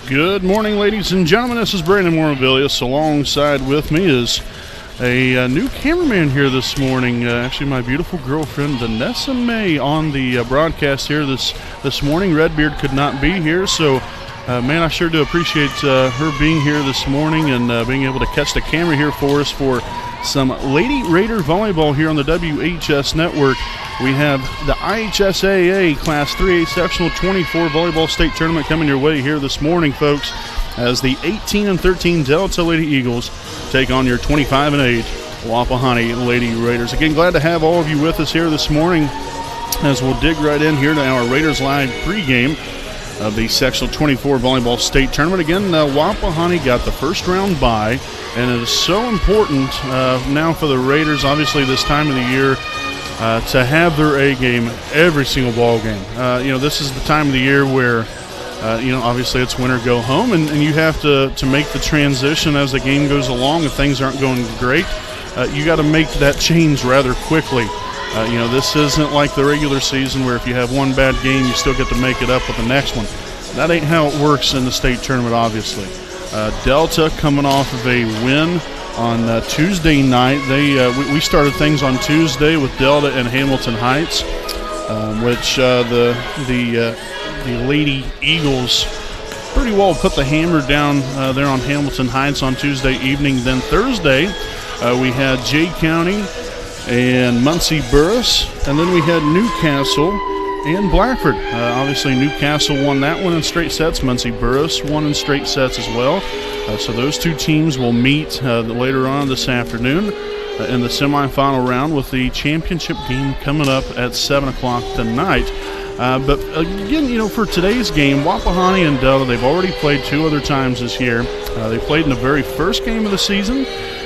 Good morning, ladies and gentlemen. This is Brandon Morabilius. Alongside with me is a new cameraman here this morning. Actually, my beautiful girlfriend, Vanessa May, on the broadcast here this morning. Redbeard could not be here, so man, I sure do appreciate her being here this morning and being able to catch the camera here for us for some Lady Raider volleyball here on the WHS network. We have the IHSAA Class 3A Sectional 24 Volleyball State Tournament coming your way here this morning, folks, as the 18-13 Delta Lady Eagles take on your 25-8 Wapahani Lady Raiders. Again, glad to have all of you with us here this morning as we'll dig right in here to our Raiders Live pregame of the Sectional 24 Volleyball State Tournament. Again, Wapahani got the first round bye, and it is so important now for the Raiders, obviously this time of the year, to have their A game every single ball game. This is the time of the year where, obviously it's winter go home, and you have to make the transition as the game goes along. If things aren't going great, you got to make that change rather quickly. This isn't like the regular season where if you have one bad game, you still get to make it up with the next one. That ain't how it works in the state tournament, obviously. Delta coming off of a win on Tuesday night. We started things on Tuesday with Delta and Hamilton Heights, which the Lady Eagles pretty well put the hammer down there on Hamilton Heights on Tuesday evening. Then Thursday we had Jay County and Muncie Burris, and then we had Newcastle and Blackford. Obviously Newcastle won that one in straight sets. Muncie Burris won in straight sets as well. So those two teams will meet later on this afternoon in the semifinal round, with the championship game coming up at 7 o'clock tonight. But again, for today's game, Wapahani and Delta, they've already played two other times this year. They played in the very first game of the season,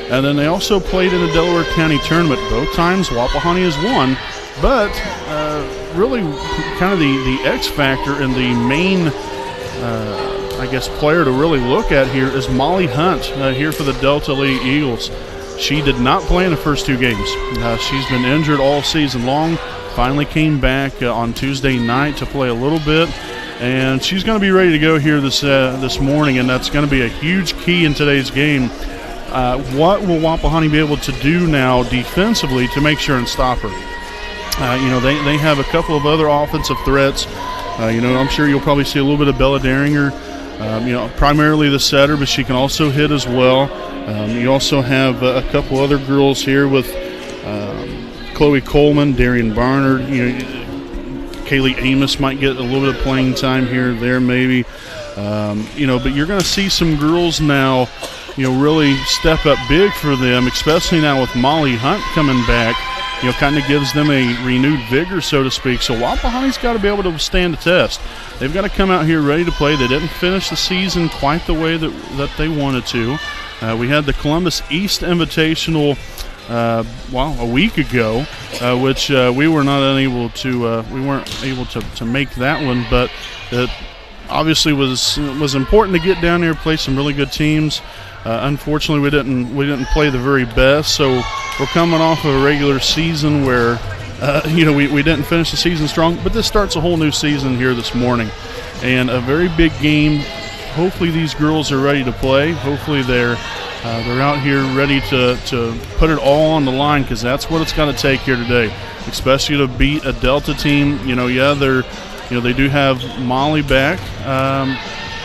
and then they also played in the Delaware County tournament. Both times Wapahani has won, but really kind of the X factor and the main player to really look at here is Molly Hunt here for the Delta Lady Eagles. She did not play in the first two games. She's been injured all season long. Finally came back on Tuesday night to play a little bit, and she's going to be ready to go here this morning, and that's going to be a huge key in today's game. What will Wapahani be able to do now defensively to make sure and stop her? They have a couple of other offensive threats. I'm sure you'll probably see a little bit of Bella Daringer, primarily the setter, but she can also hit as well. You also have a couple other girls here with Chloe Coleman, Darian Barnard. Kaylee Amos might get a little bit of playing time here or there maybe. But you're going to see some girls now, really step up big for them, especially now with Molly Hunt coming back. Kind of gives them a renewed vigor, so to speak. So Wapahani's got to be able to withstand the test. They've got to come out here ready to play. They didn't finish the season quite the way that they wanted to. We had the Columbus East Invitational a week ago, which we were not unable to we weren't able to make that one, but it obviously was important to get down there, play some really good teams. Unfortunately, we didn't play the very best, so we're coming off of a regular season where we didn't finish the season strong. But this starts a whole new season here this morning, and a very big game. Hopefully, these girls are ready to play. Hopefully, they're out here ready to put it all on the line, because that's what it's got to take here today, especially to beat a Delta team. They do have Molly back,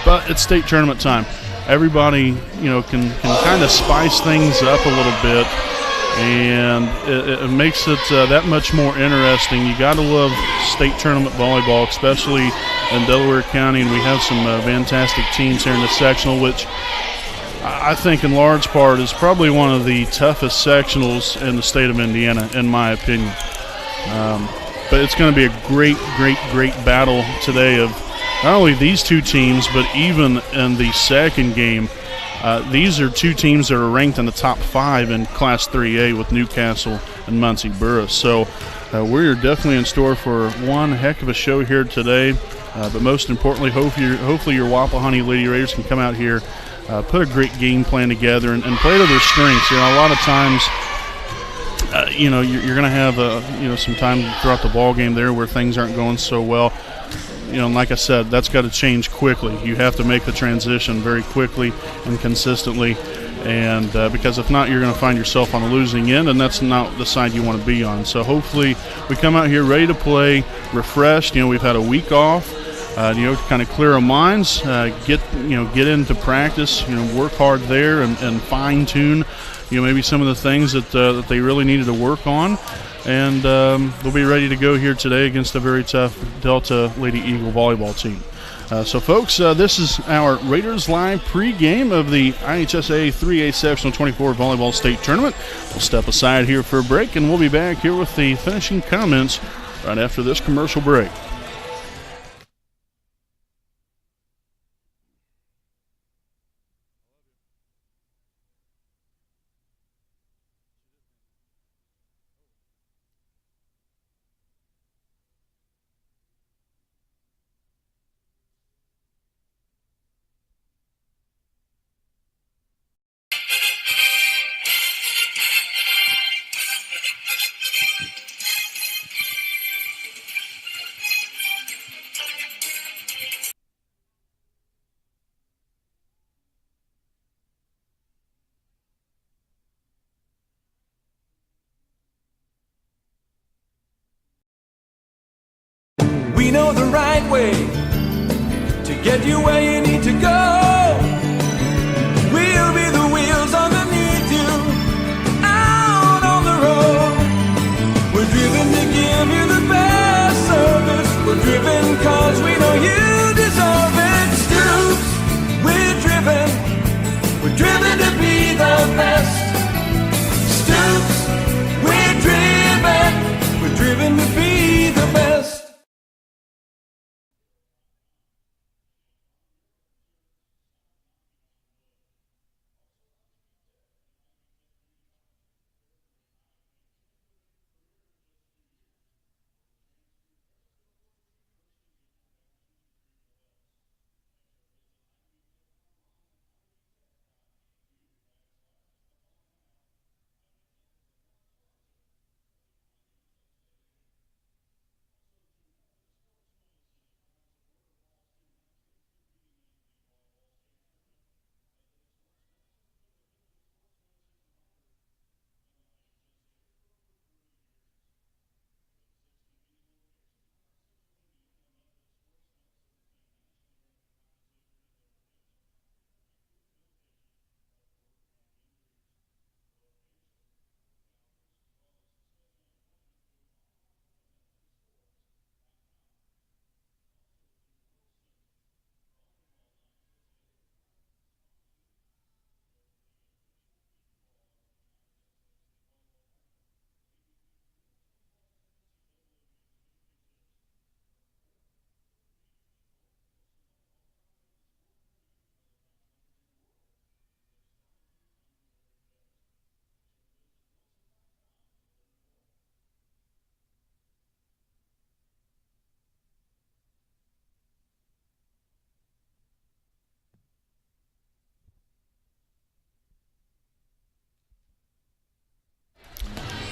but it's state tournament time. Everybody, can kind of spice things up a little bit, and it makes it that much more interesting. You got to love state tournament volleyball, especially in Delaware County, and we have some fantastic teams here in the sectional, which I think in large part is probably one of the toughest sectionals in the state of Indiana, in my opinion. But it's going to be a great, great, great battle today of not only these two teams, but even in the second game. These are two teams that are ranked in the top 5 in Class 3A with Newcastle and Muncie Burris. So we're definitely in store for one heck of a show here today. But most importantly, hopefully your Wapahani Lady Raiders can come out here, put a great game plan together, and play to their strengths. A lot of times, you're going to have some time throughout the ball game there where things aren't going so well. like I said, that's got to change quickly. You have to make the transition very quickly and consistently, and because if not, you're going to find yourself on the losing end, and that's not the side you want to be on. So hopefully we come out here ready to play, refreshed. We've had a week off, to kind of clear our minds, get into practice, work hard there and fine tune, maybe some of the things that they really needed to work on. And we'll be ready to go here today against a very tough Delta Lady Eagle volleyball team. So, folks, this is our Raiders Live pregame of the IHSA 3A Sectional 24 Volleyball State Tournament. We'll step aside here for a break, and we'll be back here with the finishing comments right after this commercial break. We know the right way to get you where you need to go. We'll be the wheels underneath you, out on the road. We're driven to give you the best service. We're driven cause we know you deserve it. Stoops, we're driven to be the best. Stoops, we're driven to be the best.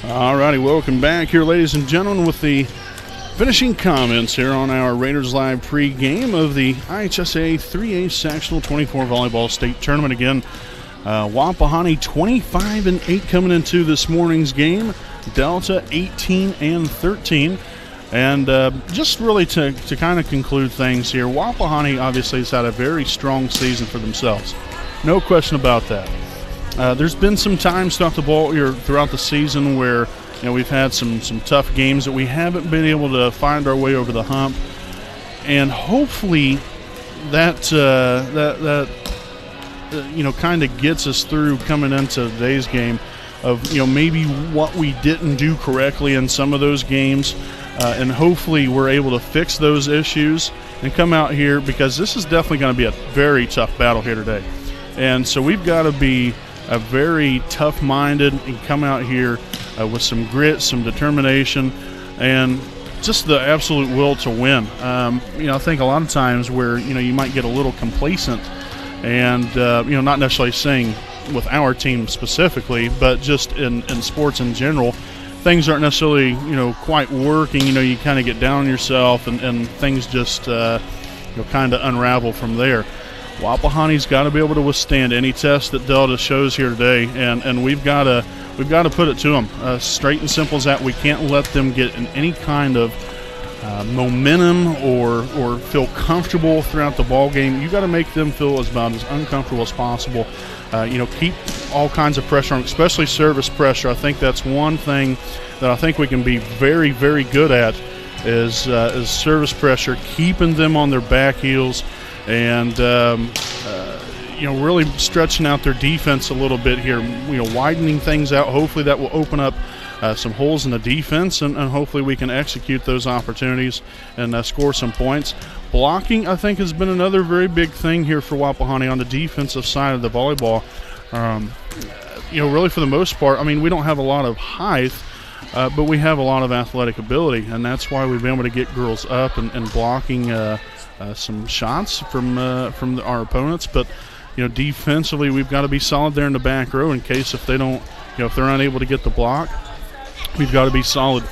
All righty, welcome back here, ladies and gentlemen, with the finishing comments here on our Raiders Live pregame of the IHSA 3A Sectional 24 Volleyball State Tournament. Again, Wapahani 25-8 coming into this morning's game. Delta 18-13. And just really to kind of conclude things here, Wapahani obviously has had a very strong season for themselves. No question about that. There's been some times throughout the season where we've had some tough games that we haven't been able to find our way over the hump, and hopefully that kind of gets us through coming into today's game of maybe what we didn't do correctly in some of those games, and hopefully we're able to fix those issues and come out here, because this is definitely going to be a very tough battle here today. And so we've got to be very tough-minded and come out here with some grit, some determination, and just the absolute will to win. I think a lot of times where you might get a little complacent, and not necessarily saying with our team specifically, but just in sports in general, things aren't necessarily, quite working, you kind of get down on yourself and things just, kind of unravel from there. Wapahani's got to be able to withstand any test that Delta shows here today, and we've got to put it to them. Straight and simple as that. We can't let them get in any kind of momentum or feel comfortable throughout the ball game. You got to make them feel about as uncomfortable as possible. Keep all kinds of pressure on, especially service pressure. I think that's one thing that I think we can be very, very good at is service pressure, keeping them on their back heels, and really stretching out their defense a little bit here. Widening things out. Hopefully that will open up some holes in the defense, and hopefully we can execute those opportunities and score some points. Blocking, I think, has been another very big thing here for Wapahani on the defensive side of the volleyball. Really for the most part, we don't have a lot of height, but we have a lot of athletic ability, and that's why we've been able to get girls up and blocking some shots from our opponents. But defensively, we've got to be solid there in the back row in case if they don't, if they're unable to get the block. We've got to be solid,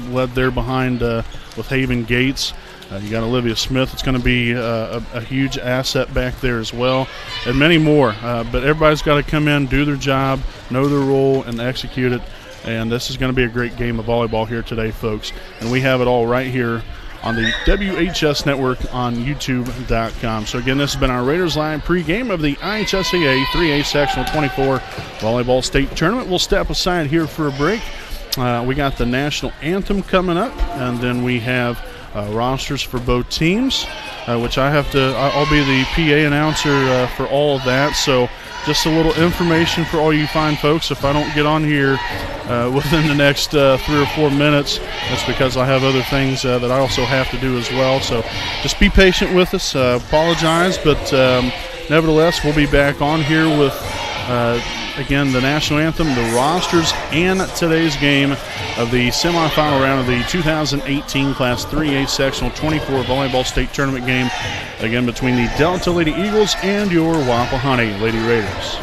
led there behind with Haven Gates. You got Olivia Smith. It's going to be a huge asset back there as well, and many more. But everybody's got to come in, do their job, know their role, and execute it. And this is going to be a great game of volleyball here today, folks. And we have it all right here on the WHS Network on YouTube.com. So, again, this has been our Raiders Live pregame of the IHSAA 3A Sectional 24 Volleyball State Tournament. We'll step aside here for a break. We got the national anthem coming up, and then we have rosters for both teams, which I'll be the PA announcer for all of that. So just a little information for all you fine folks. If I don't get on here within the next 3 or 4 minutes, that's because I have other things that I also have to do as well. So just be patient with us. Apologize, but nevertheless, we'll be back on here with again, the national anthem, the rosters, and today's game of the semifinal round of the 2018 Class 3A Sectional 24 Volleyball State Tournament game, again between the Delta Lady Eagles and your Wapahani Lady Raiders.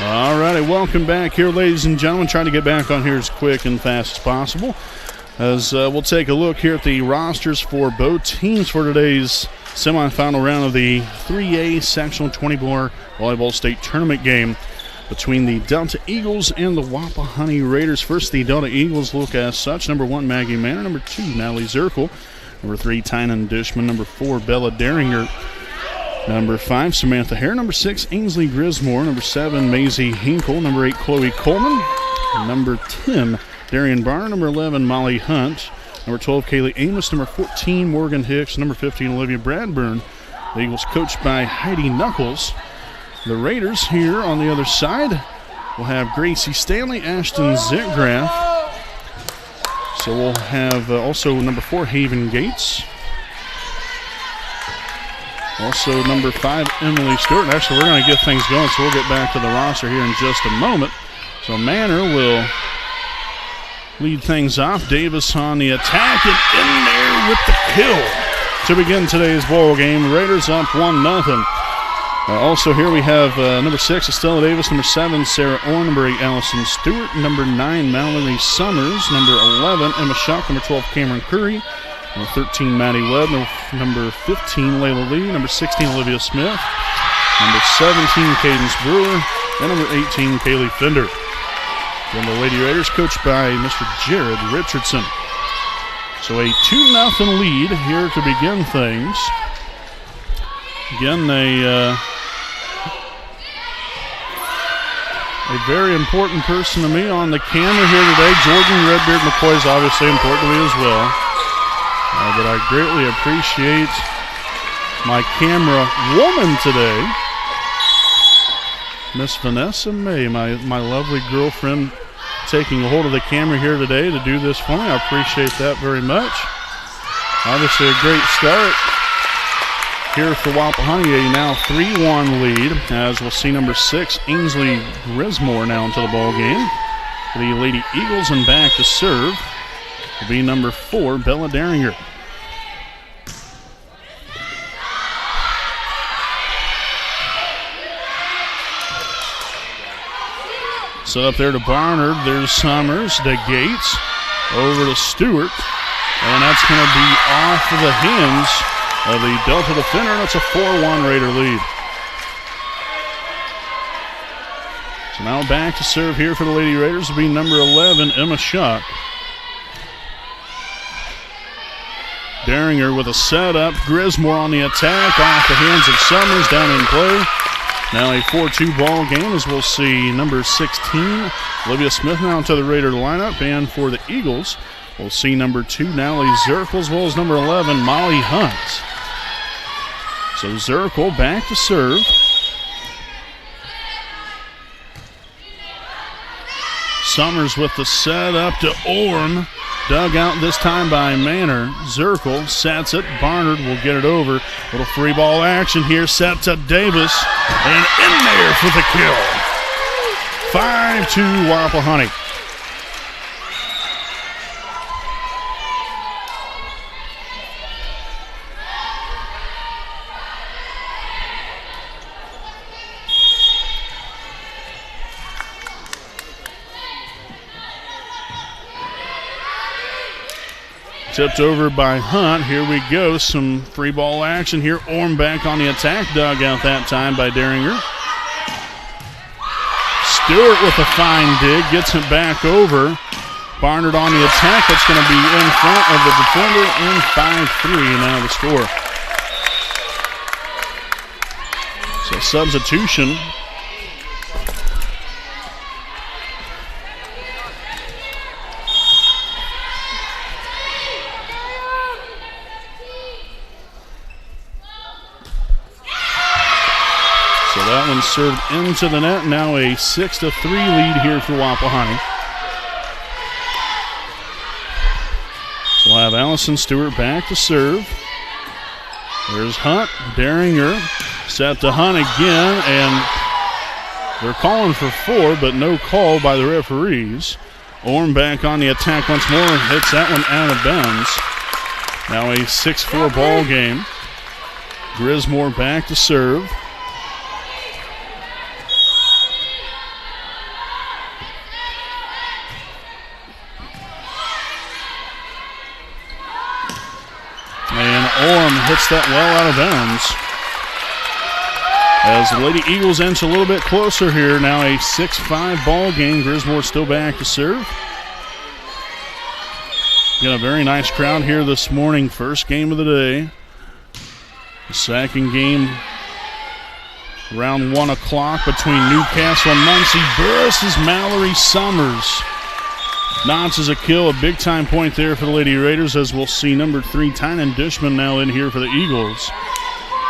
All righty, welcome back here, ladies and gentlemen. Trying to get back on here as quick and fast as possible. As we'll take a look here at the rosters for both teams for today's semifinal round of the 3A Sectional 24 Volleyball State Tournament game between the Delta Eagles and the Wapahani Raiders. First, the Delta Eagles look as such. Number 1, Maggie Manor. Number 2, Natalie Zirkel. Number 3, Tynan Dishman. Number 4, Bella Deringer. Number 5, Samantha Hare. Number 6, Ainsley Grismore. Number 7, Maisie Hinkle. Number 8, Chloe Coleman. Number 10, Darian Barner. Number 11, Molly Hunt. Number 12, Kaylee Amos. Number 14, Morgan Hicks. Number 15, Olivia Bradburn. The Eagles coached by Heidi Knuckles. The Raiders here on the other side will have Gracie Stanley, Ashton Zitgraff. So we'll have also number 4, Haven Gates. Also, number 5, Emily Stewart. Actually, we're going to get things going, so we'll get back to the roster here in just a moment. So Manor will lead things off. Davis on the attack and in there with the kill to begin today's ball game. Raiders up 1-0. Also here we have number 6, Estella Davis. Number 7, Sarah Orr. Number 8, Allison Stewart. Number 9, Mallory Summers. Number 11, Emma Schuck. Number 12, Cameron Curry. Number 13, Maddie Webb. Number 15, Layla Lee. Number 16, Olivia Smith. Number 17, Cadence Brewer. And number 18, Kaylee Fender. Then the Lady Raiders coached by Mr. Jared Richardson. So a 2-0 lead here to begin things. Again, a very important person to me on the camera here today. Jordan Redbeard McCoy is obviously important to me as well. But I greatly appreciate my camera woman today, Miss Vanessa May, my lovely girlfriend, taking a hold of the camera here today to do this for me. I appreciate that very much. Obviously a great start here for Wapahani, a now 3-1 lead, as we'll see number 6, Ainsley Grismore, now into the ball game for the Lady Eagles, and back to serve will be number 4, Bella Deringer. Set up there to Barnard. There's Summers to Gates. Over to Stewart. And that's going to be off of the hands of the Delta defender. And it's a 4-1 Raider lead. So now back to serve here for the Lady Raiders will be number 11, Emma Schuck. Deringer with a setup. Grismore on the attack. Off the hands of Summers. Down in play. Now a 4-2 ball game, as we'll see number 16, Olivia Smith, now into the Raider lineup. And for the Eagles, we'll see number 2, Natalie Zirkel, as well as number 11, Molly Hunt. So Zirkel back to serve. Summers with the setup to Orm. Dug out this time by Manor. Zirkel sets it. Barnard will get it over. Little free ball action here. Set to Davis. And in there for the kill. 5-2 Wapahani. Tipped over by Hunt. Here we go. Some free ball action here. Orm back on the attack. Dug out that time by Deringer. Stewart with a fine dig. Gets it back over. Barnard on the attack. That's going to be in front of the defender. And 5-3 now the score. So substitution. That one served into the net. Now a 6-3 lead here for Wapahani. So we'll have Allison Stewart back to serve. There's Hunt. Deringer set to Hunt again, and they're calling for 4, but no call by the referees. Orm back on the attack once more and hits that one out of bounds. Now a 6-4 ball game. Grismore back to serve. Orm hits that well out of bounds. As the Lady Eagles inch a little bit closer here, now a 6-5 ball game. Griswold still back to serve. Got a very nice crowd here this morning. First game of the day. The second game around 1 o'clock between Newcastle and Muncie. Burris' Mallory Summers notches a kill, a big-time point there for the Lady Raiders, as we'll see number 3, Tynan Dishman, now in here for the Eagles.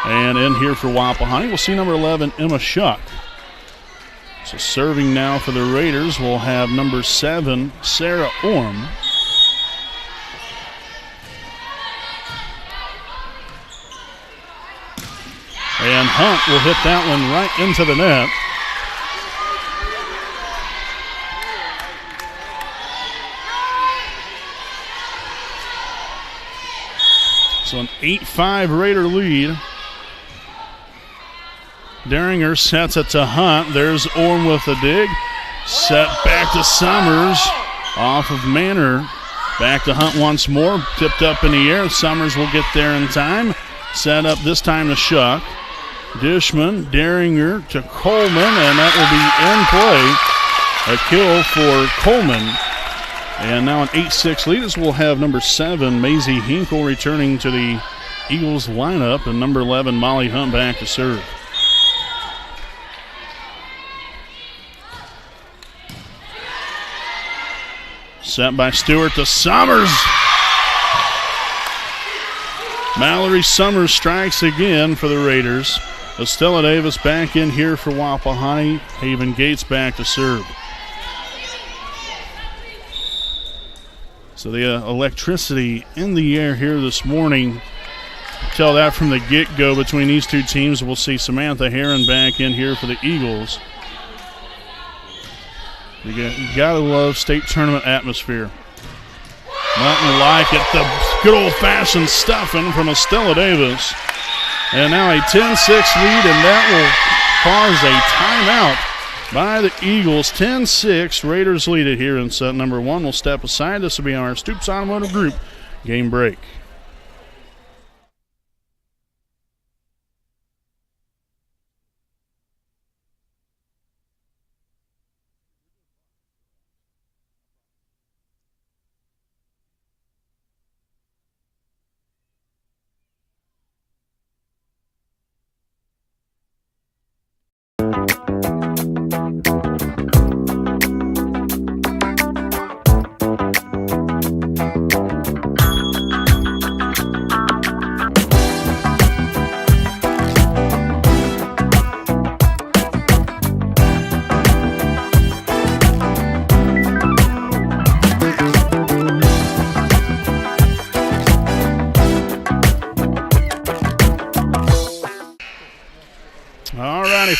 And in here for Wapahani, we'll see number 11, Emma Shuck. So serving now for the Raiders, we'll have number 7, Sarah Orm. And Hunt will hit that one right into the net. So an 8-5 Raider lead. Daringer sets it to Hunt. There's Orm with a dig. Set back to Summers. Off of Manor. Back to Hunt once more. Tipped up in the air. Summers will get there in time. Set up this time to Shuck. Dishman, Daringer to Coleman, and that will be in play. A kill for Coleman. And now an 8-6 lead as we'll have number 7, Maisie Hinkle, returning to the Eagles lineup, and number 11, Molly Hunt, back to serve. Set by Stewart to Summers. Mallory Summers strikes again for the Raiders. Estella Davis back in here for Wapahani. Haven Gates back to serve. So the electricity in the air here this morning. Tell that from the get-go between these two teams. We'll see Samantha Heron back in here for the Eagles. You gotta love state tournament atmosphere. Nothing like it. The good old-fashioned stuffing from Estella Davis. And now a 10-6 lead, and that will cause a timeout by the Eagles. 10-6, Raiders lead it here in set number 1. We'll step aside. This will be our Stoops Automotive Group game break.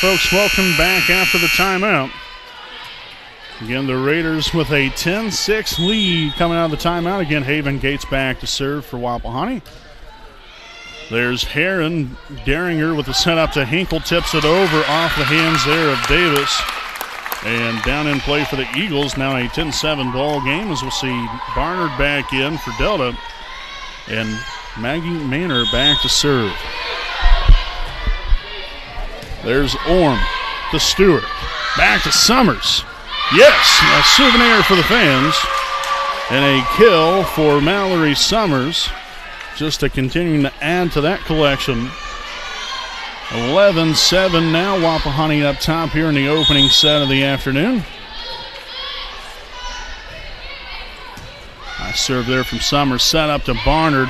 Folks, welcome back after the timeout. Again, the Raiders with a 10-6 lead coming out of the timeout. Again, Haven Gates back to serve for Wapahani. There's Heron. Daringer with the setup to Hinkle, tips it over off the hands there of Davis. And down in play for the Eagles. Now a 10-7 ball game as we'll see Barnard back in for Delta. And Maggie Manor back to serve. There's Orm to Stewart. Back to Summers. Yes, a souvenir for the fans. And a kill for Mallory Summers. Just to continuing to add to that collection. 11-7 now. Wapahani up top here in the opening set of the afternoon. Nice serve there from Summers. Set up to Barnard.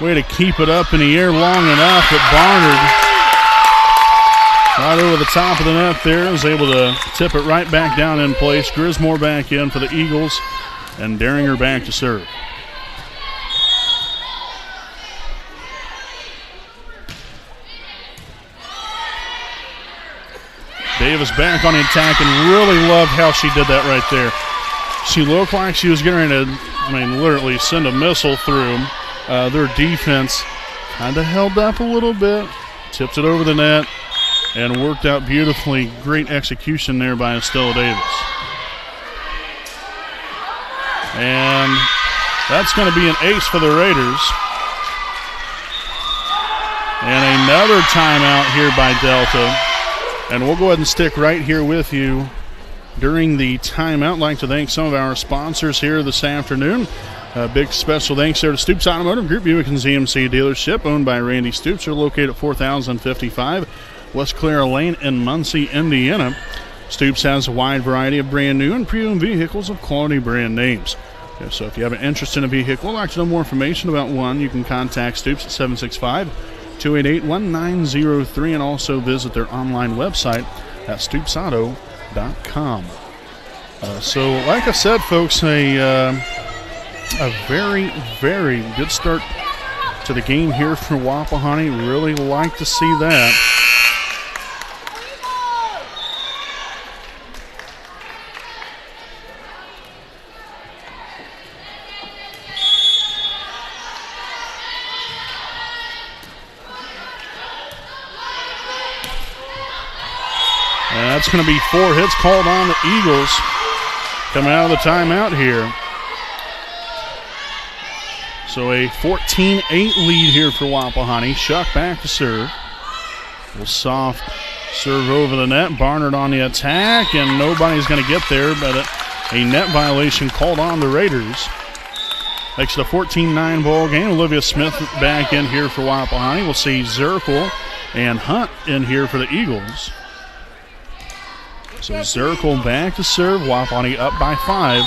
Way to keep it up in the air long enough that Barnard, right over the top of the net there, was able to tip it right back down in place. Grismore back in for the Eagles, and Daringer back to serve. Davis back on the attack, and really loved how she did that right there. She looked like she was getting ready to, literally send a missile through them. Their defense kind of held up a little bit, tipped it over the net, and worked out beautifully. Great execution there by Estella Davis. And that's going to be an ace for the Raiders. another timeout here by Delta. And we'll go ahead and stick right here with you during the timeout. I'd like to thank some of our sponsors here this afternoon. Big special thanks there to Stoops Automotive Group, Buick and GMC dealership, owned by Randy Stoops. They're located at 4055 West Clara Lane in Muncie, Indiana. Stoops has a wide variety of brand new and pre-owned vehicles of quality brand names. So if you have an interest in a vehicle or like to know more information about one, you can contact Stoops at 765-288-1903 and also visit their online website at stoopsauto.com. So like I said, folks, a very, very good start to the game here for Wapahani. Really like to see that. And that's going to be 4 hits called on the Eagles coming out of the timeout here. So a 14-8 lead here for Wapahani. Shuck back to serve. A little soft serve over the net. Barnard on the attack, and nobody's going to get there, but a net violation called on the Raiders. Makes it a 14-9 ball game. Olivia Smith back in here for Wapahani. We'll see Zirkle and Hunt in here for the Eagles. So Zirkle back to serve. Wapahani up by 5.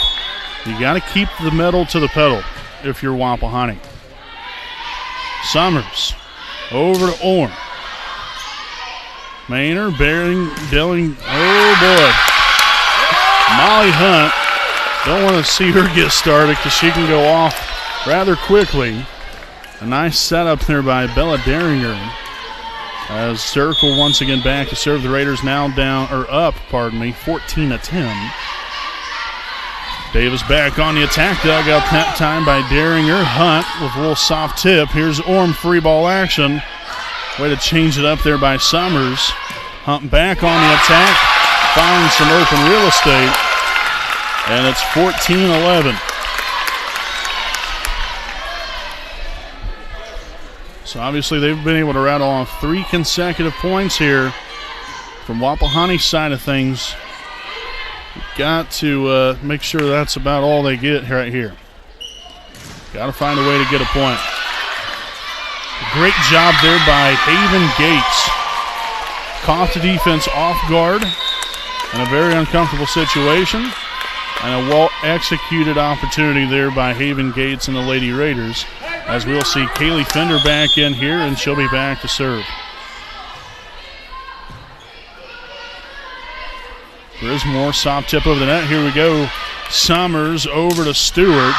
You got to keep the metal to the pedal if you're Wapahani. Summers over to Orm. Maynard, Delling. Oh boy. Molly Hunt. Don't want to see her get started because she can go off rather quickly. A nice setup there by Bella Daringer. As Zirkle once again back to serve. The Raiders now up, 14-10. Davis back on the attack. Dug up that time by Daringer. Hunt with a little soft tip. Here's Orm, free ball action. Way to change it up there by Summers. Hunt back on the attack. Finds some open real estate. And it's 14-11. So obviously they've been able to rattle off 3 consecutive points here from Wapahani's side of things. Got to make sure that's about all they get right here. Got to find a way to get a point. Great job there by Haven Gates. Caught the defense off guard in a very uncomfortable situation. And a well-executed opportunity there by Haven Gates and the Lady Raiders. As we'll see Kaylee Fender back in here, and she'll be back to serve. Grismore, soft tip over the net. Here we go. Summers over to Stewart,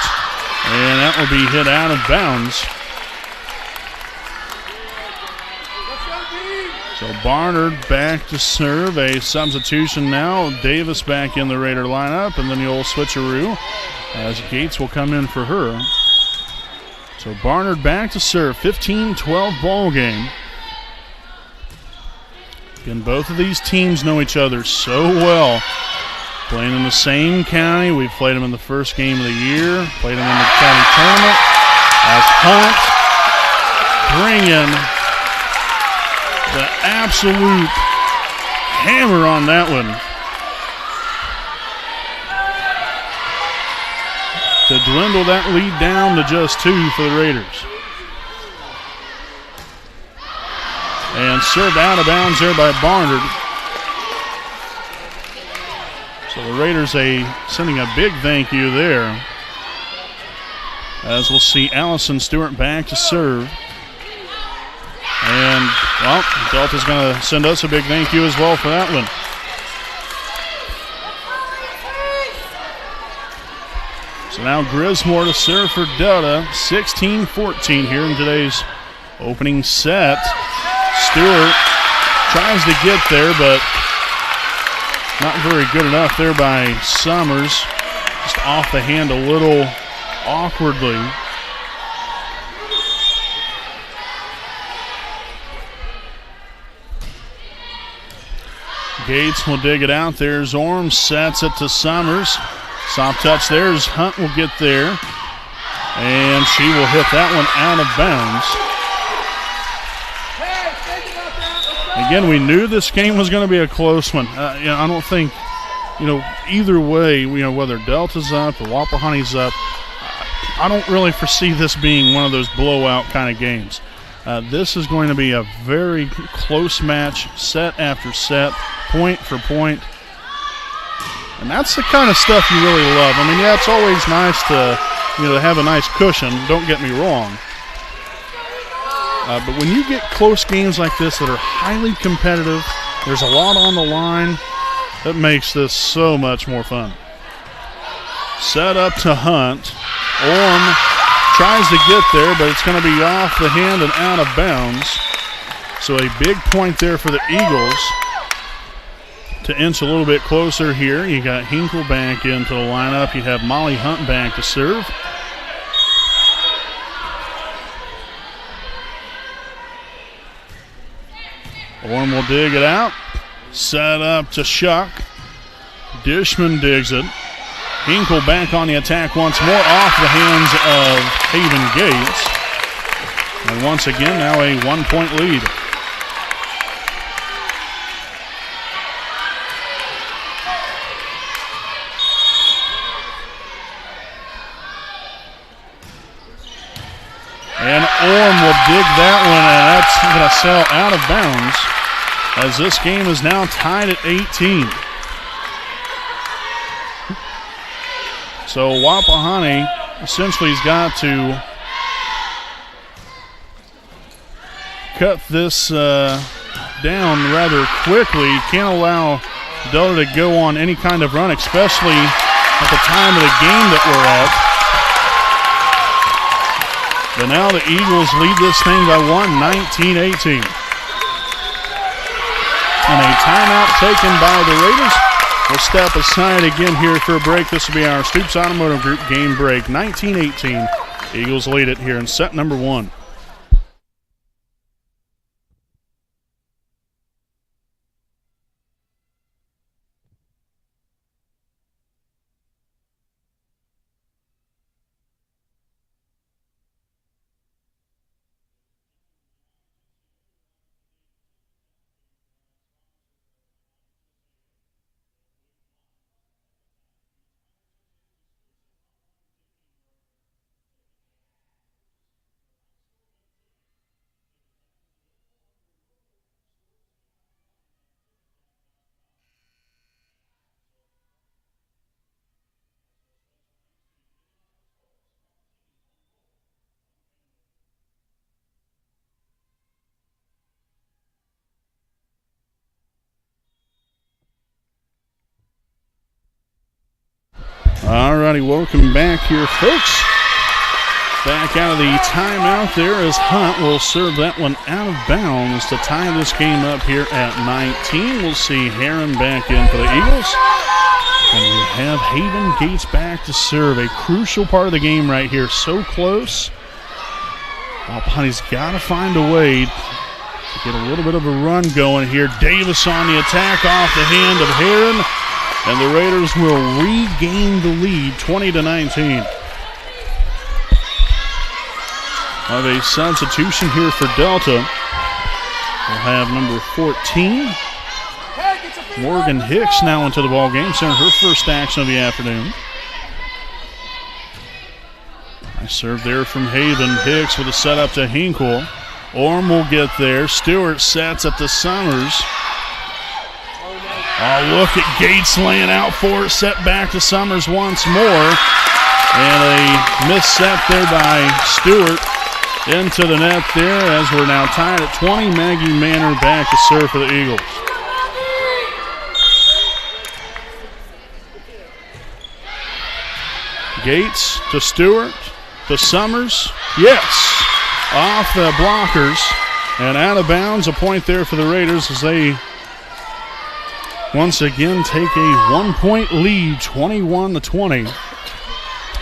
and that will be hit out of bounds. So Barnard back to serve. A substitution now. Davis back in the Raider lineup, and then the old switcheroo as Gates will come in for her. So Barnard back to serve. 15-12 ball game. Again, both of these teams know each other so well. Playing in the same county. We've played them in the first game of the year. Played them in the county tournament. As Hunt bring in the absolute hammer on that one to dwindle that lead down to just 2 for the Raiders. And served out of bounds there by Barnard. So the Raiders sending a big thank you there. As we'll see Allison Stewart back to serve. And, well, Delta's going to send us a big thank you as well for that one. So now Grismore to serve for Delta. 16-14 here in today's opening set. Stewart tries to get there, but not very good enough there by Summers. Just off the hand a little awkwardly. Gates will dig it out. There's Orm, sets it to Summers. Soft touch there's Hunt will get there. And she will hit that one out of bounds. Again, we knew this game was going to be a close one. I don't think, either way, whether Delta's up or Wapahani's up, I don't really foresee this being one of those blowout kind of games. This is going to be a very close match, set after set, point for point. And that's the kind of stuff you really love. I mean, it's always nice to, to have a nice cushion, don't get me wrong. But when you get close games like this that are highly competitive, there's a lot on the line, that makes this so much more fun. Set up to Hunt. Orm tries to get there, but it's going to be off the hand and out of bounds. So a big point there for the Eagles to inch a little bit closer here. You got Hinkle back into the lineup. You have Molly Hunt back to serve. Orm will dig it out. Set up to Shuck. Dishman digs it. Hinkle back on the attack once more, off the hands of Haven Gates. And once again, now a 1-point lead. And Orm will dig that one, and that's going to sail out of bounds as this game is now tied at 18. So Wapahani essentially has got to cut this down rather quickly. Can't allow Delta to go on any kind of run, especially at the time of the game that we're at. But now the Eagles lead this thing by 19-18. And a timeout taken by the Raiders. We'll step aside again here for a break. This will be our Stoops Automotive Group game break. 19-18. Eagles lead it here in set number 1. Alrighty, welcome back here, folks. Back out of the timeout there as Hunt will serve that one out of bounds to tie this game up here at 19. We'll see Heron back in for the Eagles. And we have Haven Gates back to serve. A crucial part of the game right here. So close. Wapahani's got to find a way to get a little bit of a run going here. Davis on the attack off the hand of Heron. And the Raiders will regain the lead, 20-19. Of a substitution here for Delta. We'll have number 14, Morgan Hicks, now into the ball game, sending her first action of the afternoon. Nice serve there from Haven. Hicks with a setup to Hinkle. Orm will get there. Stewart sets up to Summers. Oh, look at Gates laying out for it. Set back to Summers once more. And a missed set there by Stewart into the net there as we're now tied at 20. Maggie Manor back to serve for the Eagles. Gates to Stewart to Summers. Yes, off the blockers and out of bounds. A point there for the Raiders as they once again take a 1-point lead, 21-20.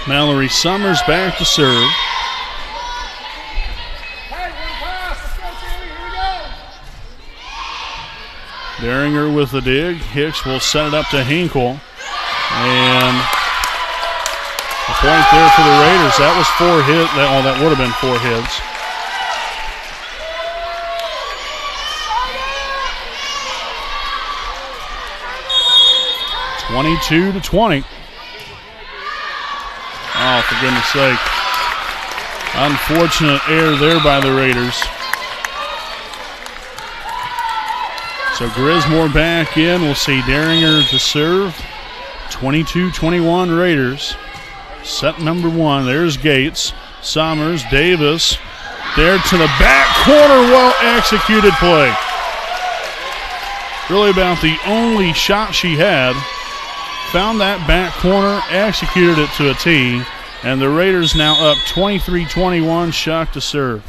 Mallory Summers back to serve. Daringer with the dig. Hicks will set it up to Hinkle. And a point there for the Raiders. That was 4 hits. Oh, that would have been 4 hits. 22-20. Oh, for goodness sake. Unfortunate error there by the Raiders. So Grismore back in. We'll see Daringer to serve. 22-21 Raiders. Set number 1. There's Gates. Summers. Davis. There to the back corner. Well executed play. Really about the only shot she had. Found that back corner. Executed it to a tee. And the Raiders now up 23-21. Shuck to serve.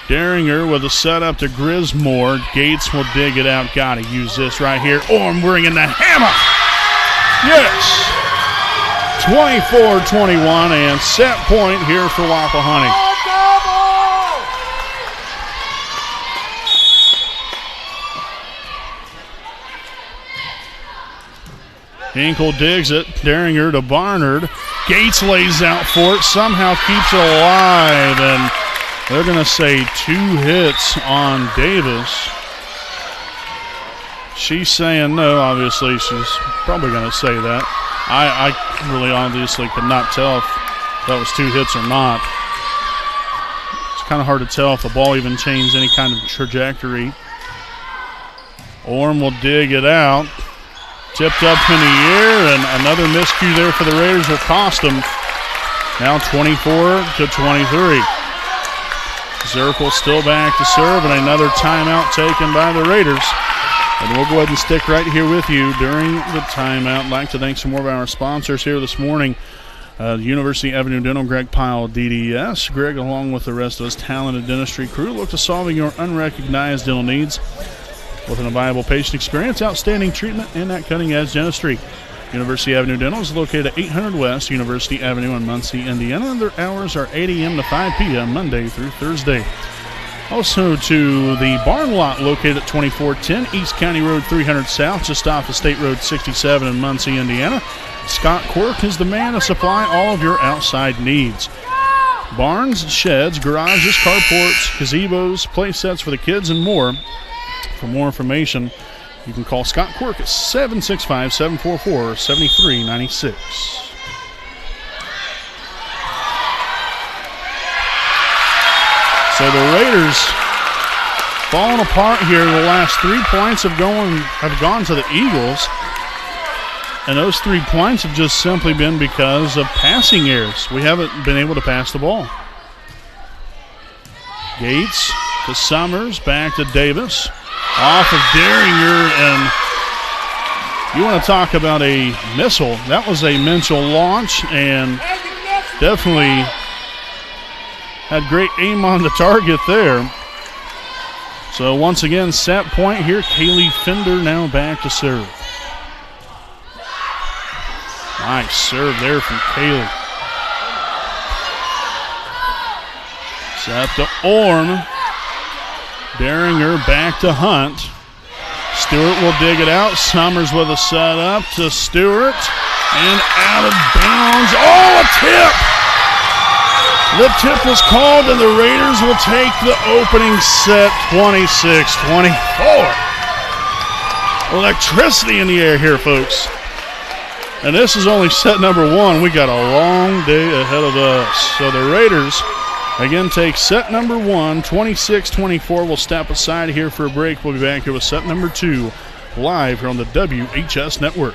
Daringer with a setup to Grismore. Gates will dig it out. Got to use this right here. Orm bringing the hammer. Yes. 24-21 and set point here for Wapahani. Hinkle digs it. Daringer to Barnard. Gates lays out for it. Somehow keeps it alive. And they're going to say 2 hits on Davis. She's saying no. Obviously, she's probably going to say that. I really obviously could not tell if that was 2 hits or not. It's kind of hard to tell if the ball even changed any kind of trajectory. Orm will dig it out. Tipped up in the air, and another miscue there for the Raiders will cost them. Now 24-23. Zirkle still back to serve, and another timeout taken by the Raiders. And we'll go ahead and stick right here with you during the timeout. I'd like to thank some more of our sponsors here this morning. University Avenue Dental, Greg Pyle, DDS. Greg, along with the rest of his talented dentistry crew, look to solving your unrecognized dental needs with an reliable patient experience, outstanding treatment, and that cutting-edge dentistry. University Avenue Dental is located at 800 West University Avenue in Muncie, Indiana. Their hours are 8 a.m. to 5 p.m. Monday through Thursday. Also to the Barn Lot located at 2410 East County Road 300 South, just off of State Road 67 in Muncie, Indiana. Scott Quirk is the man to supply all of your outside needs. Barns, sheds, garages, carports, gazebos, play sets for the kids, and more. For more information, you can call Scott Quirk at 765-744-7396. So the Raiders falling apart here. The last 3 points have gone to the Eagles. And those 3 points have just simply been because of passing errors. We haven't been able to pass the ball. Gates to Summers, back to Davis. Off of Daringer, and you want to talk about a missile. That was a mental launch, and definitely had great aim on the target there. So once again, set point here. Kaylee Fender now back to serve. Nice serve there from Kaylee. Set to Orm. Daringer back to Hunt. Stewart will dig it out. Summers with a setup to Stewart. And out of bounds. Oh, a tip! The tip was called, and the Raiders will take the opening set 26-24. Electricity in the air here, folks. And this is only set number 1. We got a long day ahead of us. So the Raiders again take set number 1, 26-24. We'll step aside here for a break. We'll be back here with set number 2 live here on the WHS Network.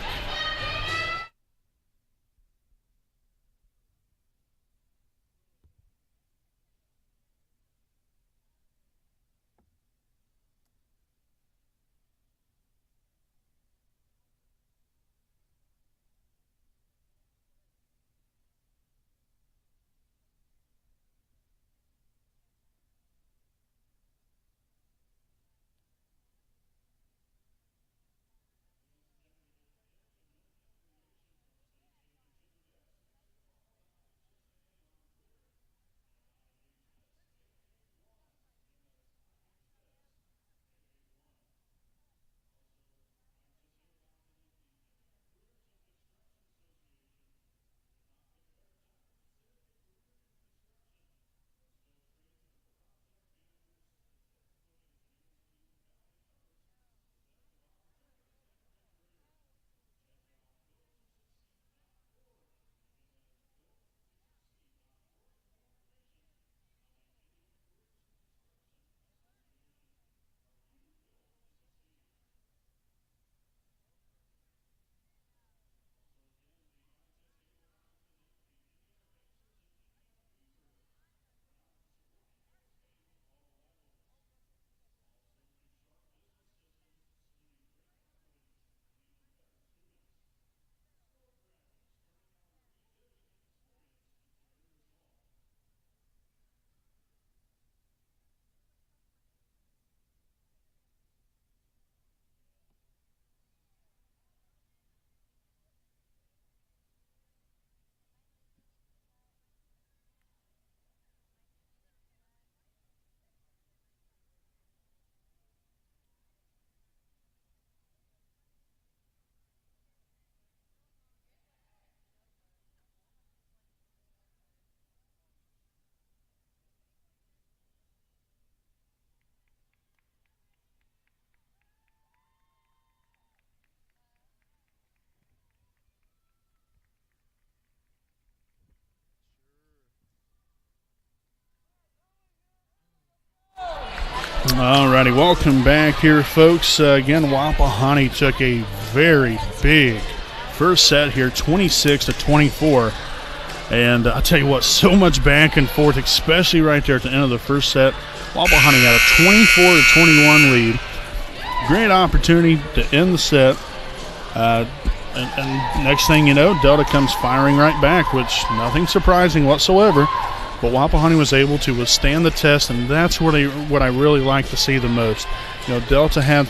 Alrighty, welcome back here, folks. Again, Wapahani took a very big first set here, 26-24. And I'll tell you what, so much back and forth, especially right there at the end of the first set. Wapahani had a 24-21 lead. Great opportunity to end the set. And next thing you know, Delta comes firing right back, which nothing surprising whatsoever. But Wapahani was able to withstand the test, and that's what I really like to see the most. Delta had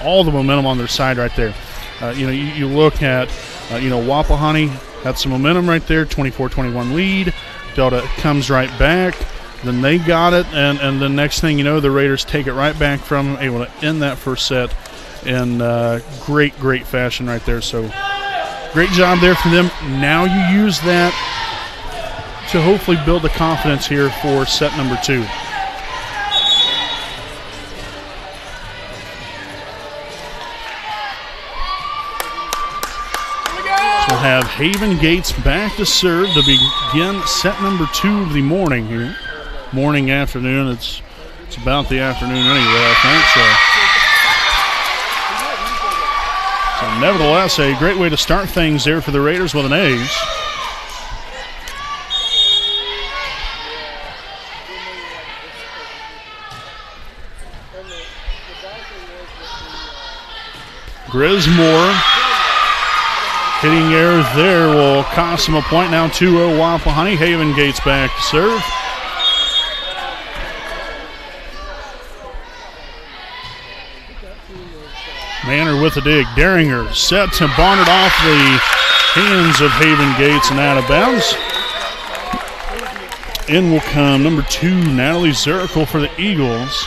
all the momentum on their side right there. You look at, Wapahani had some momentum right there, 24-21 lead. Delta comes right back. Then they got it, and the next thing you know, the Raiders take it right back from them, able to end that first set in great fashion right there. So great job there for them. Now you use that to hopefully build the confidence here for set number 2. So we'll have Haven Gates back to serve to begin set number 2 of the morning here. Morning, afternoon, it's about the afternoon anyway, I think. So nevertheless, a great way to start things there for the Raiders with an ace. Grismore hitting error there will cost him a point. Now 2-0 Wapahani. Haven Gates back to serve. Manner with a dig. Daringer set to Barnard off the hands of Haven Gates and out of bounds. In will come number 2, Natalie Zirkle for the Eagles.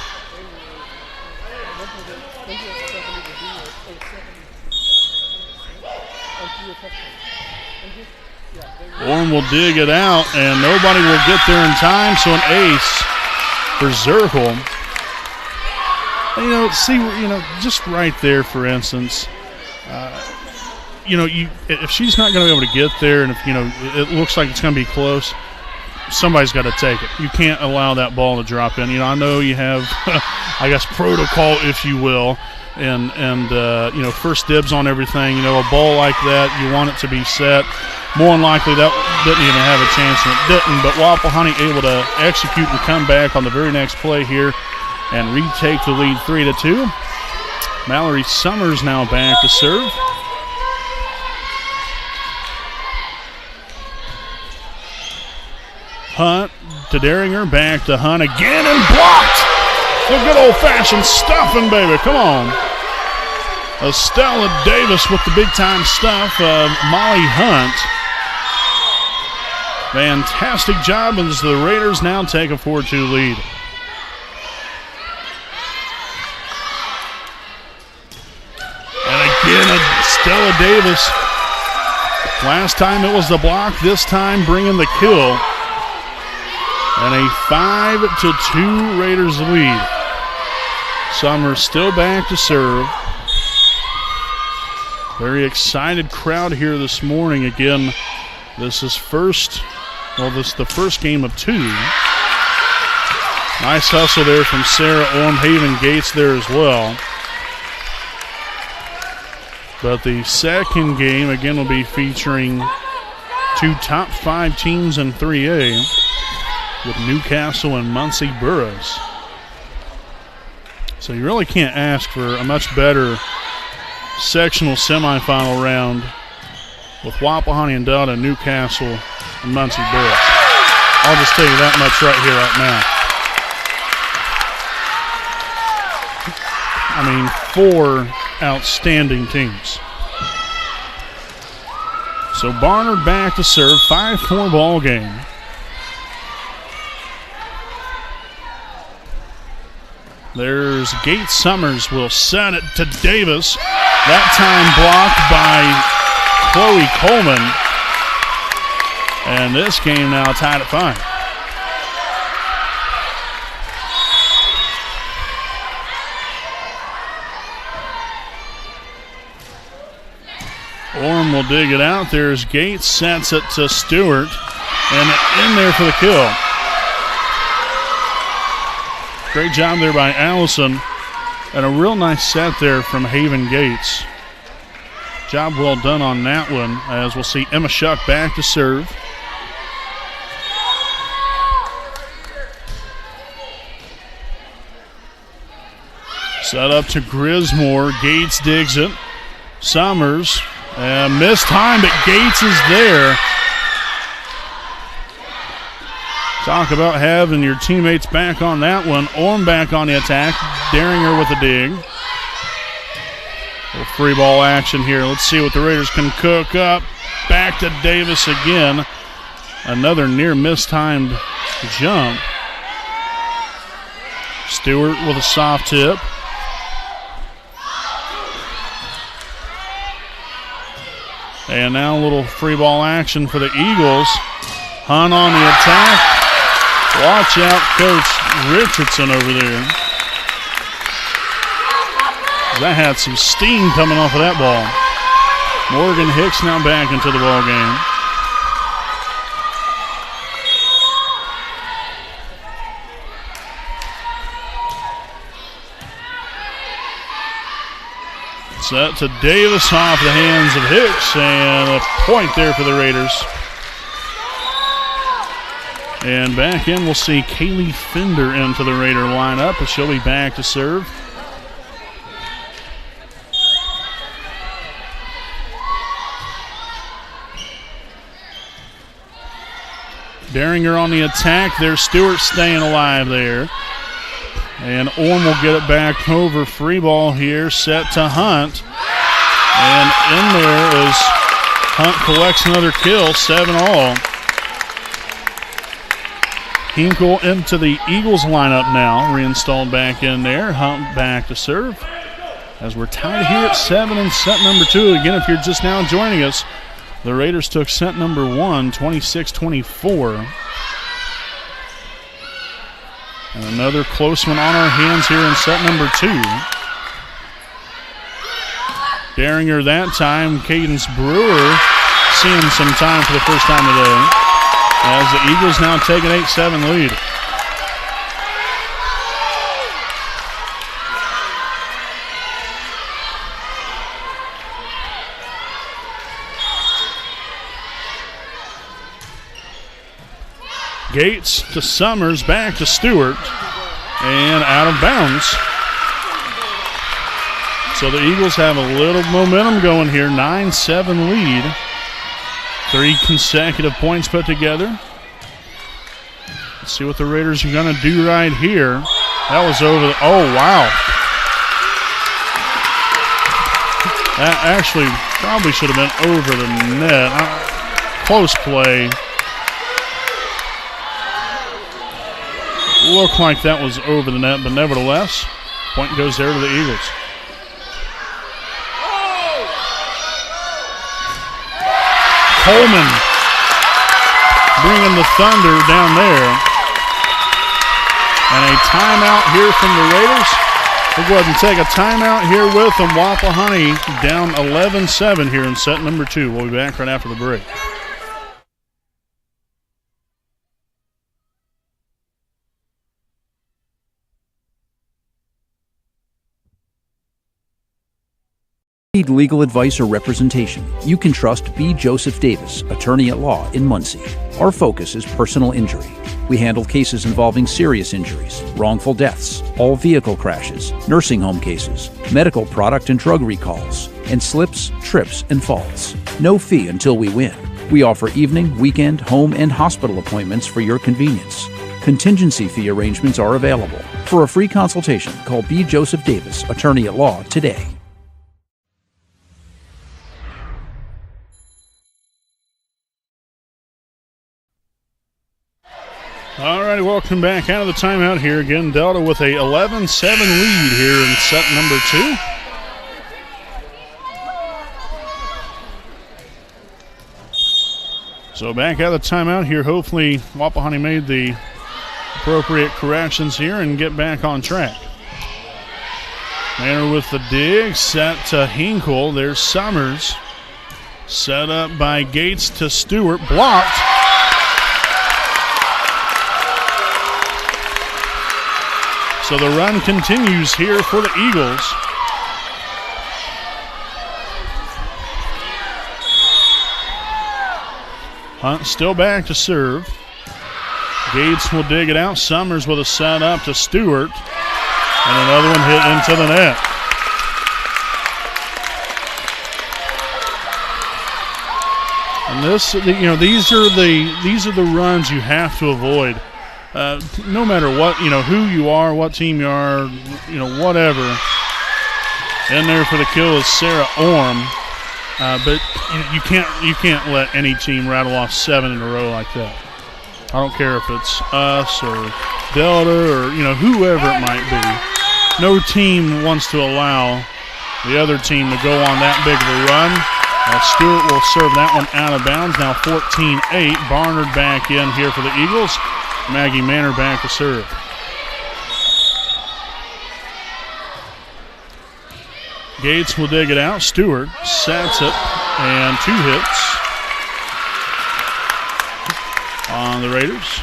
Orm will dig it out, and nobody will get there in time, so an ace for Zirkle. Just right there, for instance, if she's not going to be able to get there, and if, it looks like it's going to be close, somebody's got to take it. You can't allow that ball to drop in. I know you have, I guess, protocol, if you will, and first dibs on everything. A ball like that, you want it to be set. More than likely, that didn't even have a chance, and it didn't. But Wapahani able to execute and come back on the very next play here and retake the lead 3-2. Mallory Summers now back to serve. Hunt to Daringer, back to Hunt again, and blocked. The good old-fashioned stuffing, baby. Come on. Estella Davis with the big-time stuff. Molly Hunt. Fantastic job as the Raiders now take a 4-2 lead. And again, Estella Davis. Last time it was the block, this time bringing the kill. And a 5-2 Raiders lead. Summers still back to serve. Very excited crowd here this morning. Again, this is the first game of 2. Nice hustle there from Sarah Orm. Haven Gates there as well. But the second game, again, will be featuring 2 top 5 teams in 3A with Newcastle and Muncie Burroughs. So you really can't ask for a much better sectional semifinal round with Wapahani and Delta, Newcastle, and Muncie Burroughs. I'll just tell you that much right here, right now. 4 outstanding teams. So Barnard back to serve, 5-4 ball game. There's Gates. Summers will set it to Davis. That time blocked by Chloe Coleman. And this game now tied at 5. Orm will dig it out. There's Gates, sets it to Stewart, and in there for the kill. Great job there by Allison. And a real nice set there from Haven Gates. Job well done on that one, as we'll see Emma Shuck back to serve. Set up to Grismore. Gates digs it. Summers. Missed time, but Gates is there. Talk about having your teammates back on that one. Orm back on the attack. Daringer with a dig. A little free ball action here. Let's see what the Raiders can cook up. Back to Davis again. Another near mistimed jump. Stewart with a soft tip. And now a little free ball action for the Eagles. Hunt on the attack. Watch out, Coach Richardson over there. That had some steam coming off of that ball. Morgan Hicks now back into the ball game. Set to Davis off the hands of Hicks, and a point there for the Raiders. And back in, we'll see Kaylee Fender into the Raider lineup, and she'll be back to serve. Daringer on the attack. There's Stewart staying alive there. And Orm will get it back over. Free ball here, set to Hunt. And in there is Hunt collects another kill, 7-all. Hinkle into the Eagles lineup now, reinstalled back in there. Hunt back to serve. As we're tied here at 7 in set number 2. Again, if you're just now joining us, the Raiders took set number 1, 26-24. And another close one on our hands here in set number 2. Daringer that time. Cadence Brewer seeing some time for the first time today. As the Eagles now take an 8-7 lead. Gates to Summers, back to Stewart, and out of bounds. So the Eagles have a little momentum going here, 9-7 lead. 3 consecutive points put together. Let's see what the Raiders are going to do right here. That was over the, oh, wow. That actually probably should have been over the net. Close play. Looked like that was over the net, but nevertheless, point goes there to the Eagles. Coleman bringing the Thunder down there. And a timeout here from the Raiders. We'll go ahead and take a timeout here with them. Wapahani down 11-7 here in set number 2. We'll be back right after the break. Need legal advice or representation, you can trust B. Joseph Davis, attorney at law in Muncie. Our focus is personal injury. We handle cases involving serious injuries, wrongful deaths, all vehicle crashes, nursing home cases, medical product and drug recalls, and slips, trips, and falls. No fee until we win. We offer evening, weekend, home, and hospital appointments for your convenience. Contingency fee arrangements are available. For a free consultation, call B. Joseph Davis, attorney at law, today. All righty, welcome back out of the timeout here. Again, Delta with a 11-7 lead here in set number 2. So back out of the timeout here. Hopefully Wapahani made the appropriate corrections here and get back on track. Manor with the dig, set to Hinkle. There's Summers. Set up by Gates to Stewart, blocked. So the run continues here for the Eagles. Hunt still back to serve. Gates will dig it out. Summers with a set up to Stewart. And another one hit into the net. And this, these are the runs you have to avoid. No matter what, who you are, what team you are, whatever. In there for the kill is Sarah Orm. But you can't let any team rattle off 7 in a row like that. I don't care if it's us or Delta or whoever it might be. No team wants to allow the other team to go on that big of a run. Stewart will serve that one out of bounds. Now 14-8. Barnard back in here for the Eagles. Maggie Manor back to serve. Gates will dig it out. Stewart sets it, and 2 hits on the Raiders.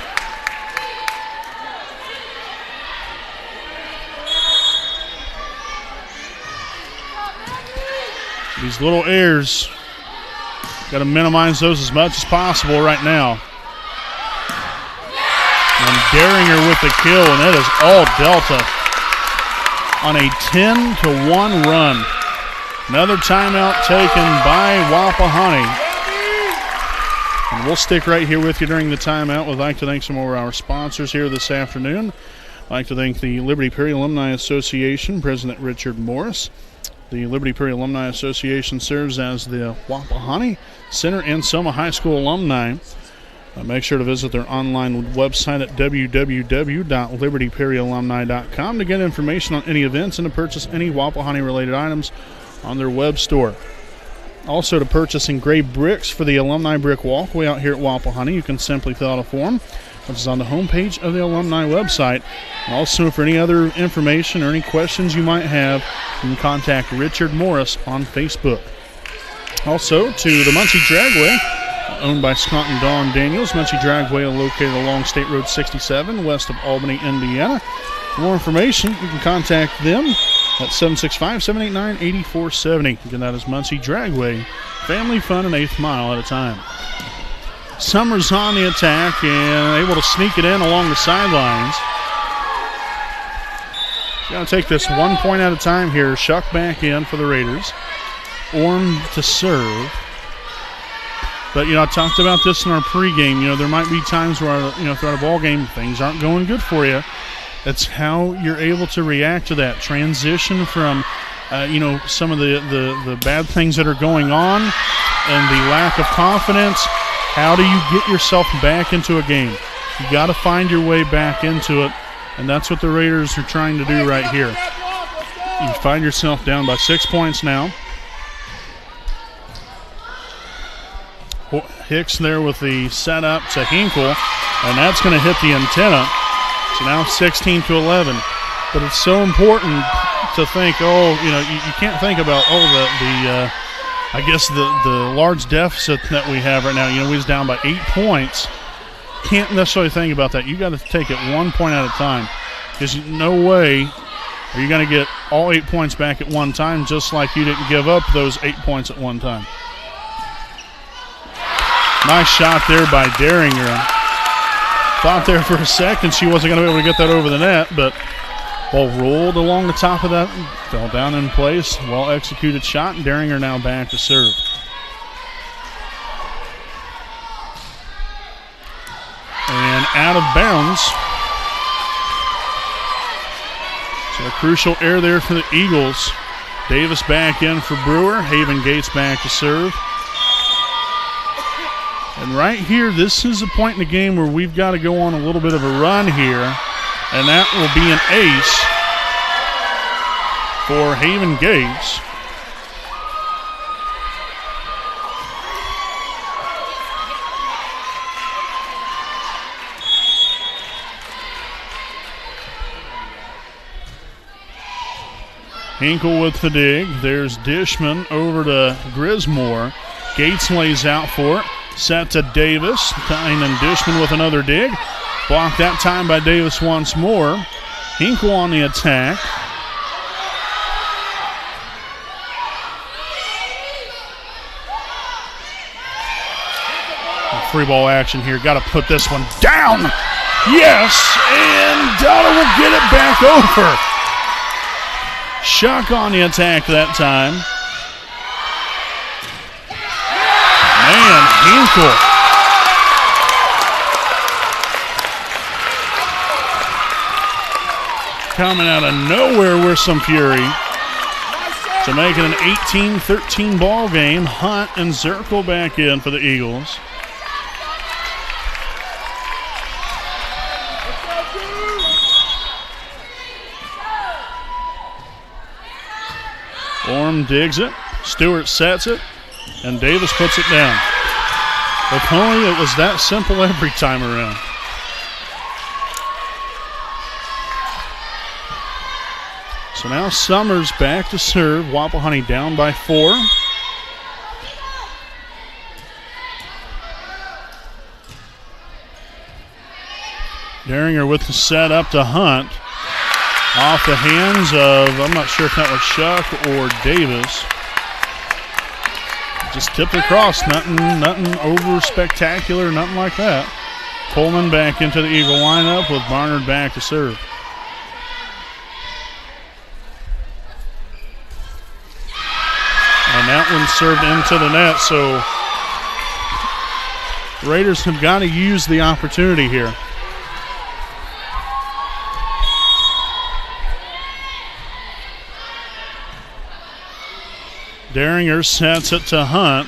These little errors, got to minimize those as much as possible right now. And Daringer with the kill, and it is all Delta on a 10-1 run. Another timeout taken by Wapahani. And we'll stick right here with you during the timeout. We'd like to thank some more of our sponsors here this afternoon. I'd like to thank the Liberty Perry Alumni Association, President Richard Morris. The Liberty Perry Alumni Association serves as the Wapahani Center and Selma High School alumni. Make sure to visit their online website at www.libertyperryalumni.com to get information on any events and to purchase any Wapahani-related items on their web store. Also, to purchase engraved bricks for the Alumni Brick Walkway out here at Wapahani, you can simply fill out a form, which is on the homepage of the alumni website. Also, for any other information or any questions you might have, you can contact Richard Morris on Facebook. Also, to the Muncie Dragway, owned by Scott and Dawn Daniels. Muncie Dragway located along State Road 67 west of Albany, Indiana. For more information, you can contact them at 765-789-8470. Again, that is Muncie Dragway. Family fun an eighth mile at a time. Summers on the attack and able to sneak it in along the sidelines. Got to take this 1 point at a time here. Shuck back in for the Raiders. Orm to serve. But, I talked about this in our pregame. There might be times where, throughout a ball game, things aren't going good for you. It's how you're able to react to that transition from, some of the bad things that are going on and the lack of confidence. How do you get yourself back into a game? You got to find your way back into it, and that's what the Raiders are trying to do right here. You find yourself down by 6 points now. Hicks there with the setup to Hinkle, and that's going to hit the antenna. So now 16-11. But it's so important to think, you can't think about, the large deficit that we have right now. We was down by 8 points. Can't necessarily think about that. You got to take it 1 point at a time. Because no way are you going to get all 8 points back at one time, just like you didn't give up those 8 points at one time. Nice shot there by Daringer. Thought there for a second she wasn't going to be able to get that over the net, but ball rolled along the top of that, fell down in place. Well-executed shot, and Daringer now back to serve. And out of bounds. So a crucial error there for the Eagles. Davis back in for Brewer. Haven Gates back to serve. And right here, this is a point in the game where we've got to go on a little bit of a run here. And that will be an ace for Haven Gates. Hinkle with the dig. There's Dishman over to Grismore. Gates lays out for it. Set to Davis. And then Dishman with another dig. Blocked that time by Davis once more. Hinkle on the attack. Free ball action here. Got to put this one down. Yes, and Delta will get it back over. Shuck on the attack that time. Man, Hinkle. Coming out of nowhere with some fury. So making an 18-13 ball game. Hunt and Zirkle back in for the Eagles. Orm digs it, Stewart sets it, and Davis puts it down. If only it was that simple every time around. So now Summers back to serve. Wapahani down by 4. Daringer with the set up to Hunt. Off the hands of, I'm not sure if that was Shuck or Davis. Just tipped across, nothing over spectacular, nothing like that. Coleman back into the Eagle lineup with Barnard back to serve. And that one served into the net, so Raiders have got to use the opportunity here. Daringer sets it to Hunt.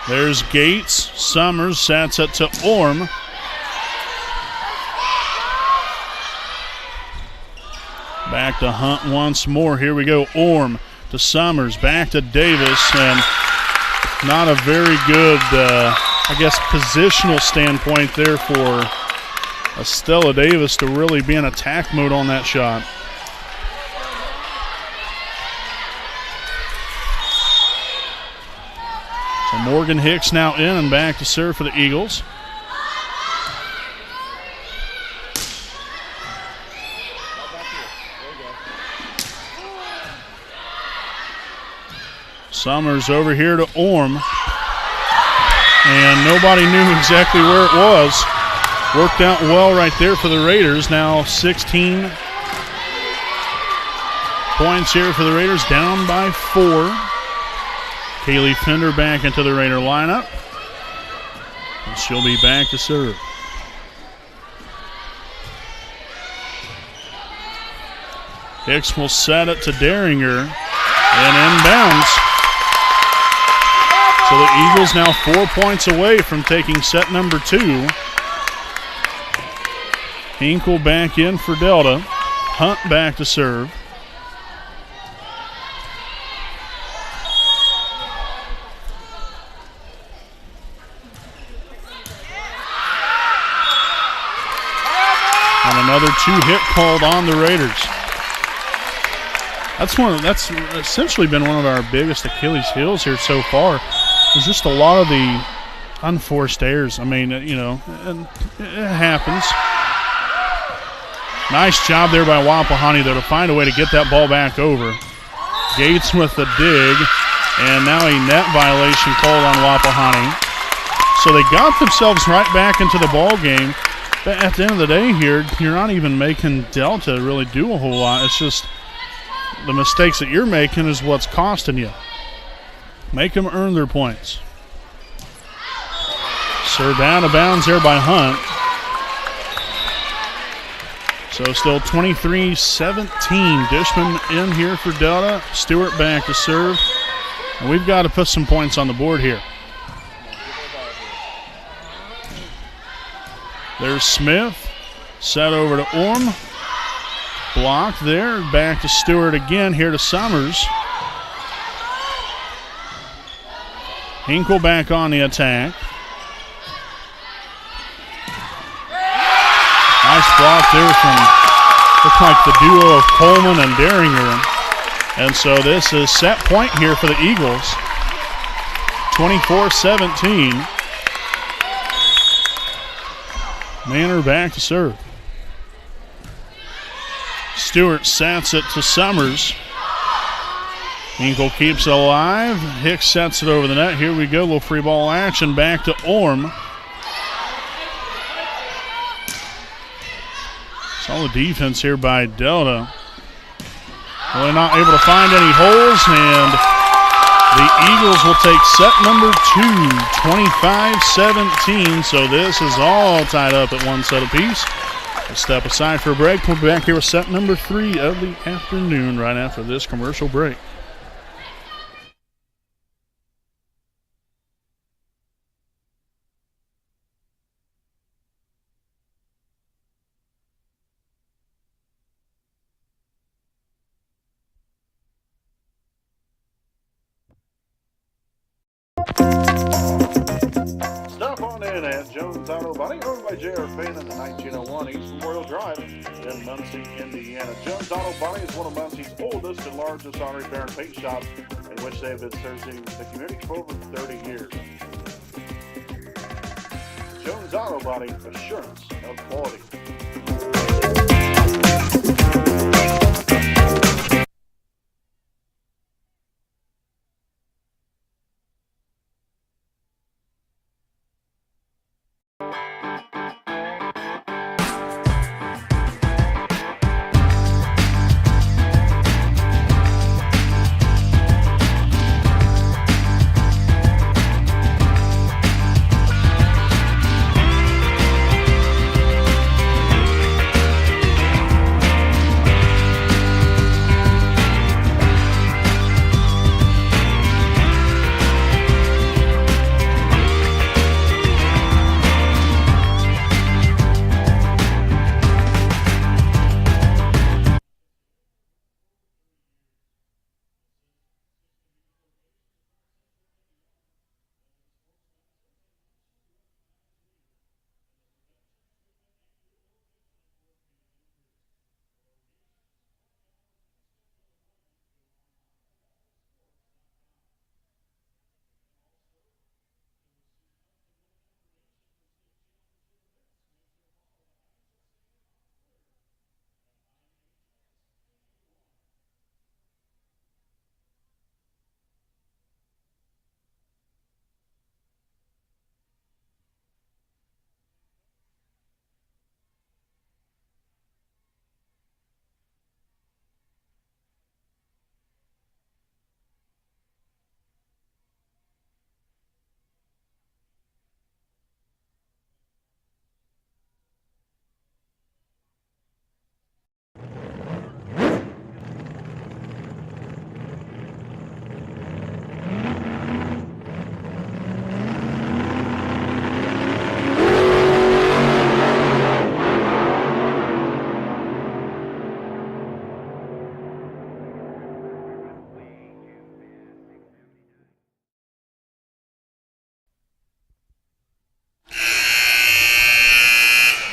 There's Gates. Summers sets it to Orm. Back to Hunt once more. Here we go. Orm to Summers. Back to Davis. And not a very good, positional standpoint there for Estella Davis to really be in attack mode on that shot. So Morgan Hicks now in and back to serve for the Eagles. Summers over here to Orm. And nobody knew exactly where it was. Worked out well right there for the Raiders. Now 16 points here for the Raiders, down by 4. Kaylee Fender back into the Raider lineup. And she'll be back to serve. Hicks will set it to Daringer and inbounds. So the Eagles now 4 points away from taking set number 2. Hinkle back in for Delta. Hunt back to serve. And another 2-hit called on the Raiders. That's essentially been one of our biggest Achilles heels here so far. There's just a lot of the unforced errors. I mean, and it happens. Nice job there by Wapahani, though, to find a way to get that ball back over. Gates with the dig, and now a net violation called on Wapahani. So they got themselves right back into the ball game. But at the end of the day here, you're not even making Delta really do a whole lot. It's just the mistakes that you're making is what's costing you. Make them earn their points. Served out of bounds there by Hunt. So still 23-17. Dishman in here for Delta. Stewart back to serve. And we've got to put some points on the board here. There's Smith. Set over to Orm. Blocked there. Back to Stewart again. Here to Summers. Hinkle back on the attack. Nice block there from, looks like the duo of Coleman and Daringer. And so this is set point here for the Eagles. 24-17. Manor back to serve. Stewart sets it to Summers. Hinkle keeps it alive. Hicks sets it over the net. Here we go, little free ball action back to Orm. Solid defense here by Delta. Well, they're not able to find any holes, and the Eagles will take set number 2, 25-17. So this is all tied up at one set apiece. We'll step aside for a break. We'll be back here with set number 3 of the afternoon right after this commercial break. Stop on in at Jones Auto Body, owned by J.R. Fannin in 1901 East Memorial Drive in Muncie, Indiana. Jones Auto Body is one of Muncie's oldest and largest auto repair and paint shops, in which they have been serving the community for over 30 years. Jones Auto Body, assurance of quality.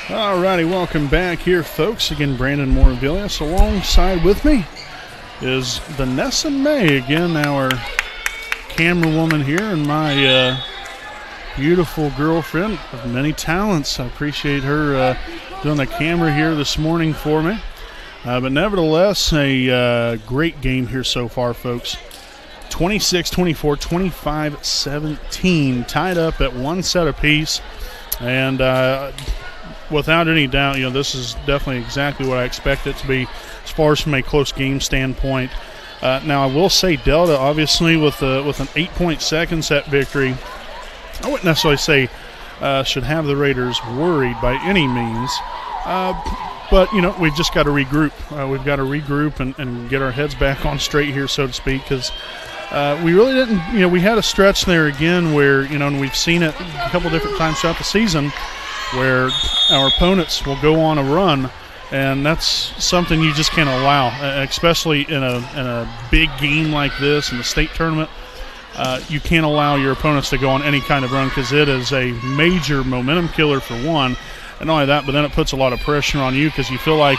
Alrighty, welcome back here, folks. Again, Brandon Morvillius alongside with me is Vanessa May, again, our camera woman here, and my beautiful girlfriend of many talents. I appreciate her doing the camera here this morning for me. But nevertheless, a great game here so far, folks. 26-24, 25-17, tied up at one set apiece. And without any doubt, this is definitely exactly what I expect it to be as far as from a close game standpoint. Now, I will say Delta, obviously, with an 8-point second set victory, I wouldn't necessarily say should have the Raiders worried by any means. But, we've just got to regroup. We've got to regroup and get our heads back on straight here, so to speak, because we really didn't, we had a stretch there again where, and we've seen it a couple different times throughout the season where our opponents will go on a run, and that's something you just can't allow, especially in a big game like this in the state tournament. You can't allow your opponents to go on any kind of run because it is a major momentum killer for one. And not only that, but then it puts a lot of pressure on you because you feel like,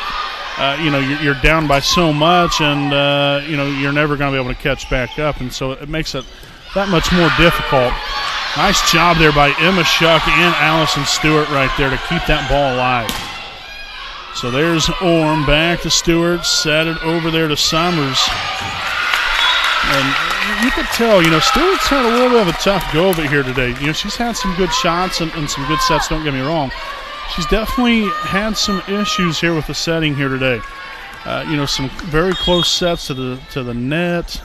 you're down by so much and, you're never going to be able to catch back up. And so it makes it that much more difficult. Nice job there by Emma Shuck and Allison Stewart right there to keep that ball alive. So there's Orm back to Stewart, set it over there to Summers. And you could tell, Stewart's had a little bit of a tough go of it here today. She's had some good shots and some good sets, don't get me wrong. She's definitely had some issues here with the setting here today. Some very close sets to the net,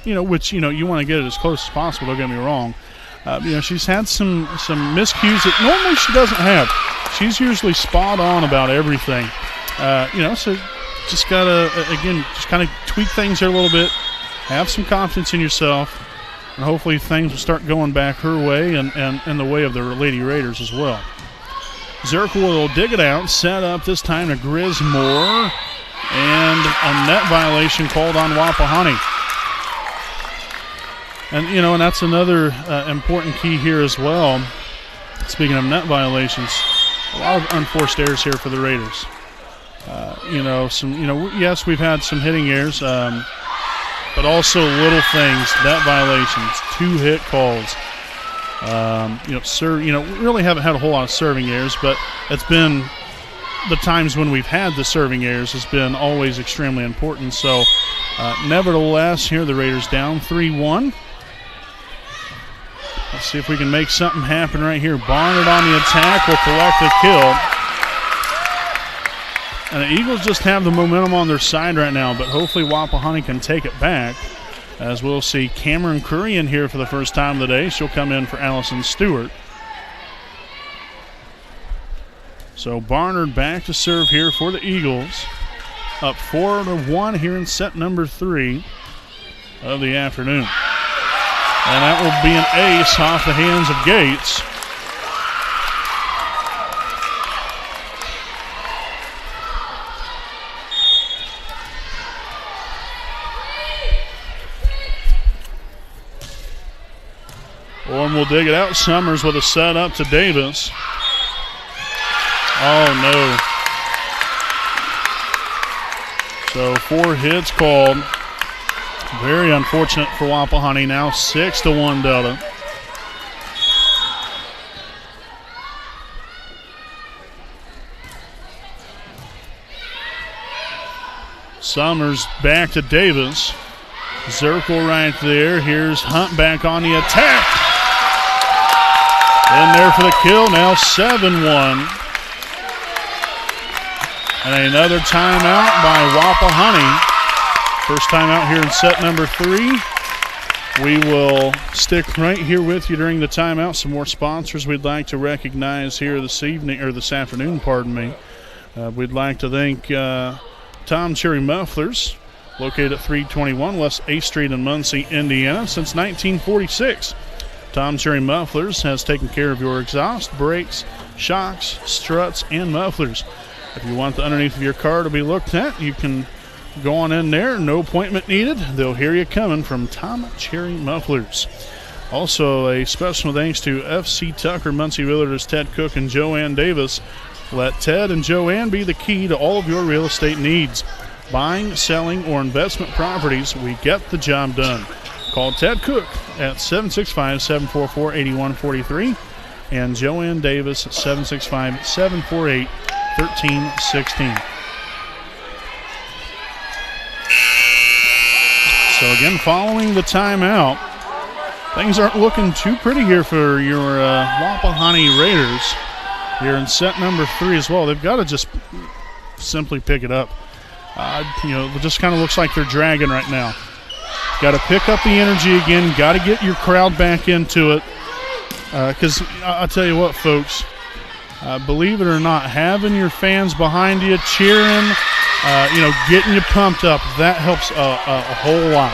which, you want to get it as close as possible, don't get me wrong. She's had some miscues that normally she doesn't have. She's usually spot on about everything. So just got to, again, just kind of tweak things here a little bit. Have some confidence in yourself, and hopefully things will start going back her way and the way of the Lady Raiders as well. Zirkle will dig it out, set up this time to Grismore, and a net violation called on Wapahani. And that's another important key here as well. Speaking of net violations, a lot of unforced errors here for the Raiders. Yes, we've had some hitting errors, but also little things, net violations, 2 hit calls. Really haven't had a whole lot of serving errors, but it's been the times when we've had the serving errors has been always extremely important. So, nevertheless, here the Raiders down 3-1. Let's see if we can make something happen right here. Barnard on the attack will collect the kill. And the Eagles just have the momentum on their side right now, but hopefully Wapahani can take it back. As we'll see Cameron Curry in here for the first time of the day. She'll come in for Allison Stewart. So Barnard back to serve here for the Eagles. Up 4-1 here in set number 3 of the afternoon. And that will be an ace off the hands of Gates. Orm will dig it out. Summers with a set up to Davis. Oh, no. So 4 hits called. Very unfortunate for Wapahani now. 6-1 Delta. Summers back to Davis. Zirkle right there. Here's Hunt back on the attack. In there for the kill. Now 7-1. And another timeout by Wapahani. First time out here in set number 3. We will stick right here with you during the timeout. Some more sponsors we'd like to recognize here this evening, or this afternoon, pardon me. We'd like to thank Tom Cherry Mufflers, located at 321 West 8th Street in Muncie, Indiana, since 1946. Tom Cherry Mufflers has taken care of your exhaust, brakes, shocks, struts, and mufflers. If you want the underneath of your car to be looked at, you can go on in there. No appointment needed. They'll hear you coming from Tom Cherry Mufflers. Also, a special thanks to F.C. Tucker, Muncie Realtors, Ted Cook, and Joanne Davis. Let Ted and Joanne be the key to all of your real estate needs. Buying, selling, or investment properties, we get the job done. Call Ted Cook at 765-744-8143 and Joanne Davis at 765-748-1316. So again, following the timeout, things aren't looking too pretty here for your Wapahani Raiders here in set number 3 as well. They've got to just simply pick it up. It just kind of looks like they're dragging right now. Got to pick up the energy again. Got to get your crowd back into it. Because I'll tell you what, folks, believe it or not, having your fans behind you cheering, getting you pumped up, that helps a whole lot.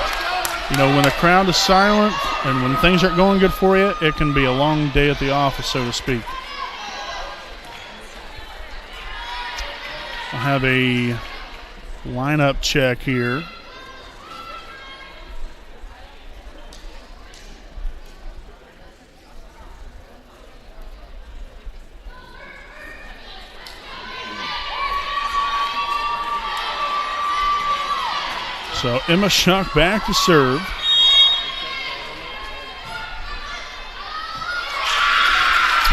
When the crowd is silent and when things aren't going good for you, it can be a long day at the office, so to speak. I'll have a lineup check here. So Emma Shuck back to serve.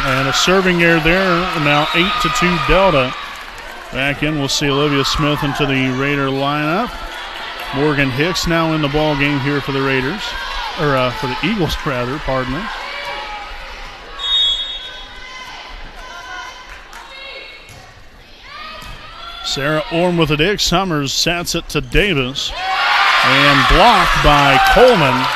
And a serving error there, now 8-2 Delta. Back in, we'll see Olivia Smith into the Raider lineup. Morgan Hicks now in the ball game here for the Raiders, or for the Eagles rather, pardon me. Sarah Orm with a dig. Summers sets it to Davis. And blocked by Coleman.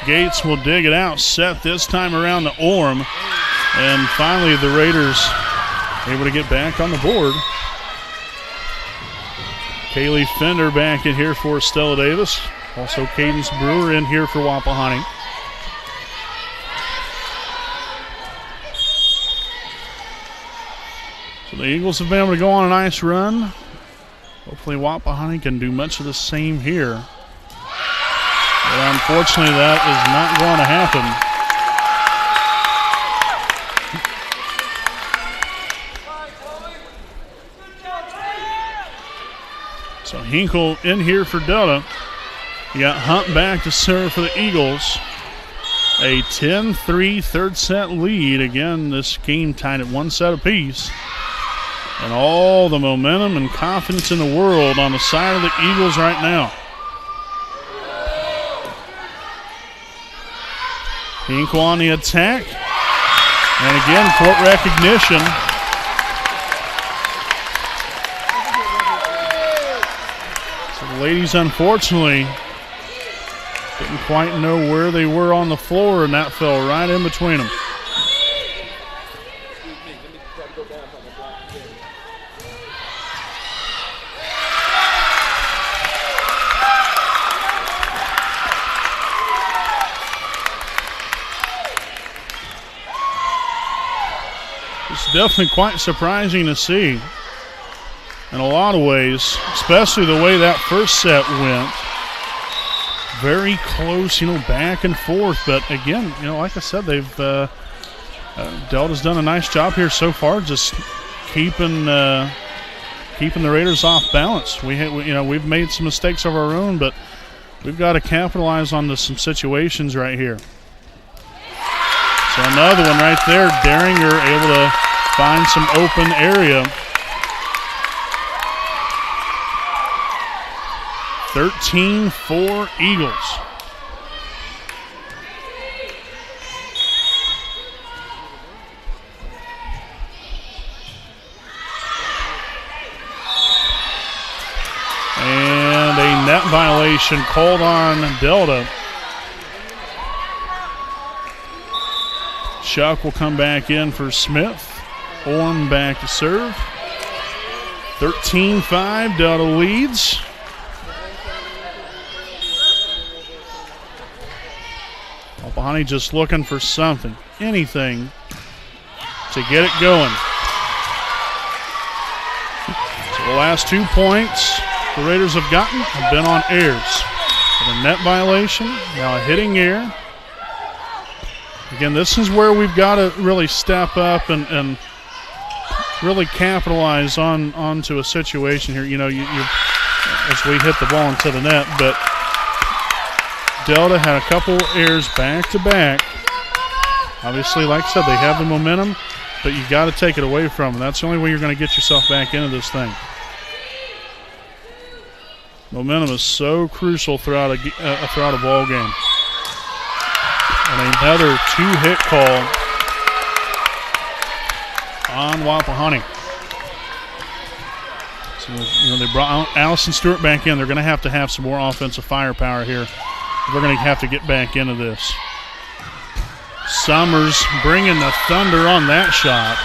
Gates will dig it out. Set this time around to Orm. And finally the Raiders able to get back on the board. Kaylee Fender back in here for Stella Davis. Also Cadence Brewer in here for Wapahani. So the Eagles have been able to go on a nice run. Hopefully Wapahani can do much of the same here. But unfortunately that is not going to happen. So Hinkle in here for Delta. You got Hunt back to serve for the Eagles. A 10-3 third set lead. Again, this game tied at one set apiece. And all the momentum and confidence in the world on the side of the Eagles right now. Hinkle on the attack. And again, court recognition. So the ladies, unfortunately, didn't quite know where they were on the floor, and that fell right in between them. It's definitely quite surprising to see in a lot of ways, especially the way that first set went. Very close, back and forth. But again, like I said, they've Delta's done a nice job here so far, just keeping the Raiders off balance. We've made some mistakes of our own, but we've got to capitalize on some situations right here. So another one right there. Daringer able to find some open area. 13-4 Eagles. And a net violation called on Delta. Shuck will come back in for Smith. Orm back to serve. 13-5, Delta leads. Wapahani just looking for something, anything to get it going. So the last 2 points the Raiders have gotten have been on airs. A net violation, now a hitting error. Again, this is where we've got to really step up and really capitalize onto a situation here. As we hit the ball into the net, but Delta had a couple errors back to back. Obviously, like I said, they have the momentum, but you got to take it away from them. That's the only way you're going to get yourself back into this thing. Momentum is so crucial throughout a ball game. And another two-hit call on Wapahani. So they brought Allison Stewart back in. They're going to have some more offensive firepower here. We're going to have to get back into this. Summers bringing the thunder on that shot.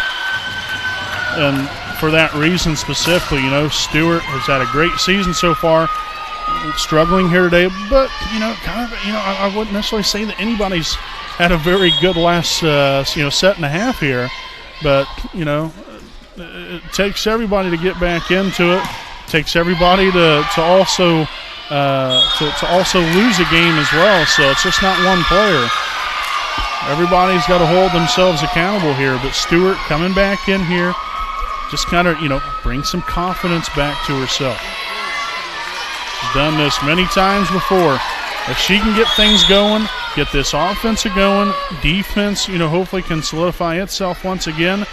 And for that reason specifically, Stewart has had a great season so far. Struggling here today, but, I wouldn't necessarily say that anybody's had a very good last, set and a half here. But, it takes everybody to get back into it. It takes everybody to also lose a game as well. So it's just not one player. Everybody's got to hold themselves accountable here. But Stewart coming back in here, just kind of, bring some confidence back to herself. She's done this many times before. If she can get things going, get this offense going, defense, hopefully can solidify itself once again.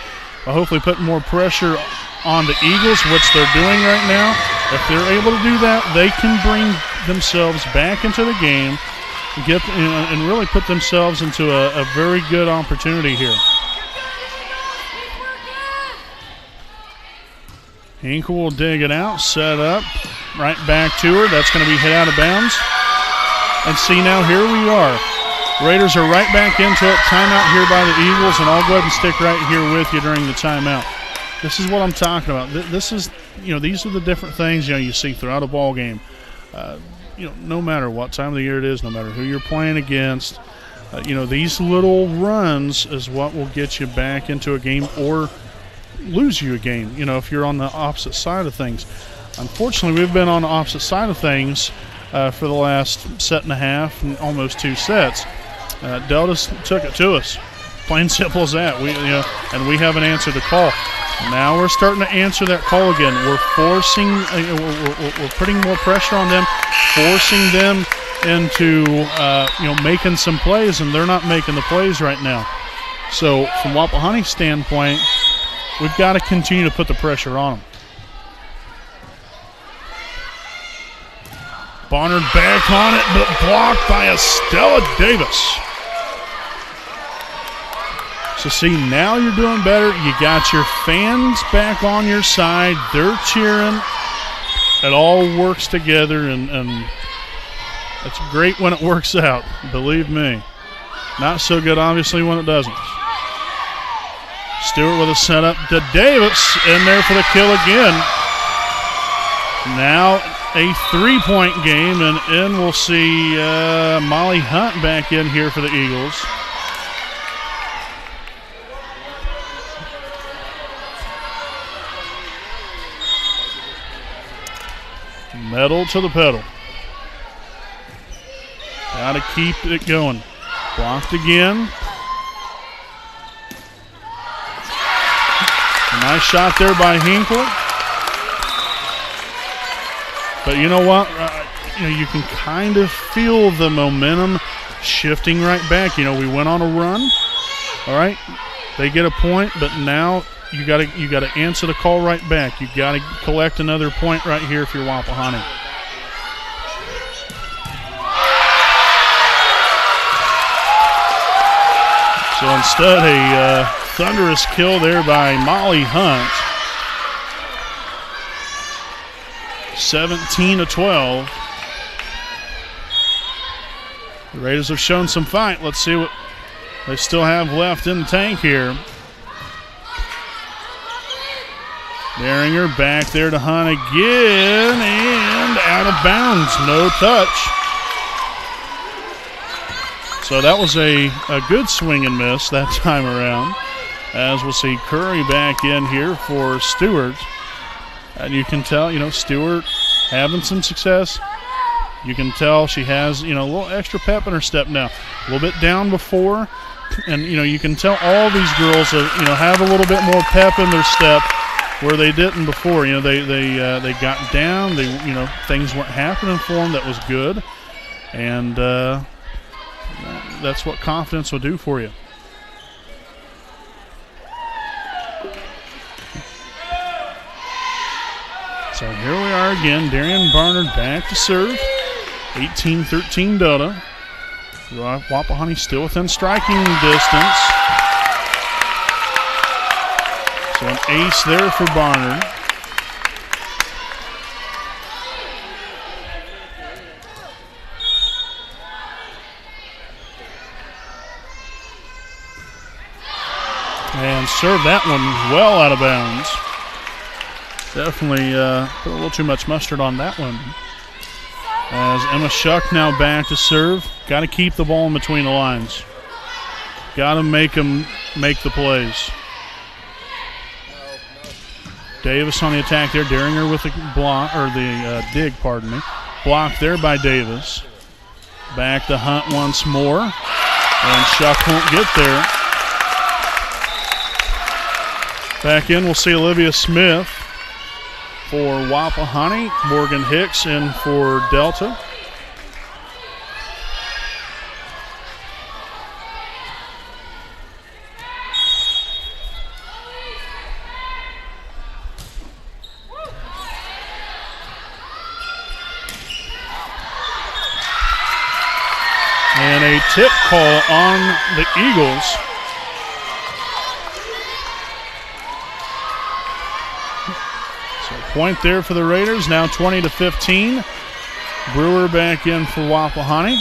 Hopefully put more pressure on the Eagles, which they're doing right now. If they're able to do that, they can bring themselves back into the game and really put themselves into a very good opportunity here. Hinkle will dig it out, set up, right back to her. That's going to be hit out of bounds. And see, now here we are. Raiders are right back into it. Timeout here by the Eagles, and I'll go ahead and stick right here with you during the timeout. This is what I'm talking about. This is, these are the different things, you see throughout a ball game. No matter what time of the year it is, no matter who you're playing against, these little runs is what will get you back into a game or lose you a game, if you're on the opposite side of things. Unfortunately, we've been on the opposite side of things for the last set and a half and almost 2 sets. Delta's took it to us. Plain simple as that. And we haven't answered the call. Now we're starting to answer that call again. We're forcing, we're putting more pressure on them, forcing them into, making some plays, and they're not making the plays right now. So from Wapahani's standpoint, we've got to continue to put the pressure on them. Barnard back on it, but blocked by Estella Davis. So see, now you're doing better. You got your fans back on your side. They're cheering. It all works together, and it's great when it works out, believe me. Not so good, obviously, when it doesn't. Stewart with a setup to Davis, in there for the kill again. Now a 3-point game, and in we'll see Molly Hunt back in here for the Eagles. Metal to the pedal. Got to keep it going. Blocked again. A nice shot there by Hinkle. But you know what? You can kind of feel the momentum shifting right back. We went on a run. All right, they get a point, but now you got to answer the call right back. You got to collect another point right here if you're Wapahani. So instead, a thunderous kill there by Molly Hunt. 17-12. The Raiders have shown some fight. Let's see what they still have left in the tank here. Behringer back there to Hunt again, and out of bounds. No touch. So that was a good swing and miss that time around. As we'll see Curry back in here for Stewart. And you can tell, Stewart having some success. You can tell she has, a little extra pep in her step now. A little bit down before. And, you can tell all these girls, have a little bit more pep in their step where they didn't before. They got down. Things weren't happening for them. That was good. And that's what confidence will do for you. So here we are again. Darian Barnard back to serve. 18-13 Delta. Wapahani still within striking distance. So an ace there for Barnard. And served that one well out of bounds. Definitely put a little too much mustard on that one. As Emma Shuck now back to serve. Got to keep the ball in between the lines. Got to make them make the plays. Davis on the attack there. Daringer with the block, or the dig, pardon me. Blocked there by Davis. Back to Hunt once more. And Shuck won't get there. Back in, we'll see Olivia Smith for Wapahani. Morgan Hicks in for Delta. And a tip call on the Eagles. So point there for the Raiders, now 20-15. Brewer back in for Wapahani.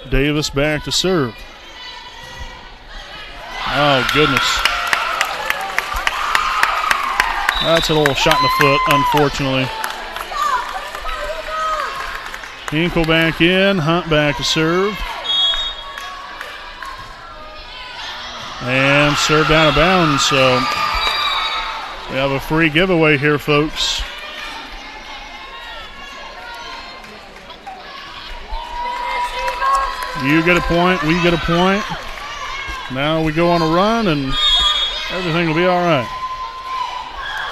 Davis back to serve. Oh, goodness. That's a little shot in the foot, unfortunately. Hinkle back in, Hunt back to serve. And served out of bounds, so we have a free giveaway here, folks. You get a point, we get a point. Now we go on a run and everything will be all right.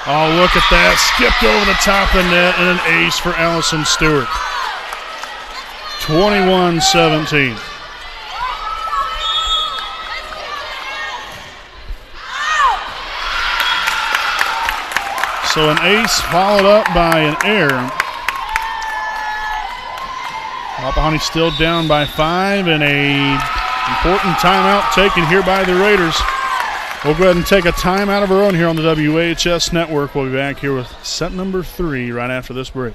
Oh, look at that. Skipped over the top of the net and an ace for Allison Stewart. 21-17. So an ace followed up by an error. Wapahani still down by 5 and a important timeout taken here by the Raiders. We'll go ahead and take a timeout of our own here on the WHS Network. We'll be back here with set number 3 right after this break.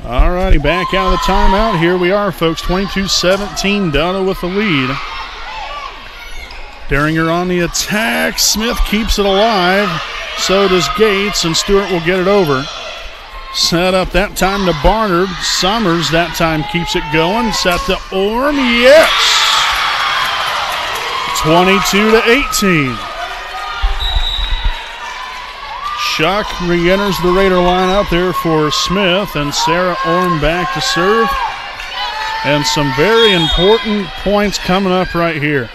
All righty, back out of the timeout. Here we are, folks. 22-17, Delta with the lead. Derringer on the attack. Smith keeps it alive. So does Gates, and Stewart will get it over. Set up that time to Barnard. Summers that time keeps it going. Set to Orm. Yes! 22-18. Shuck re-enters the Raider lineup there for Smith, and Sarah Orm back to serve. And some very important points coming up right here.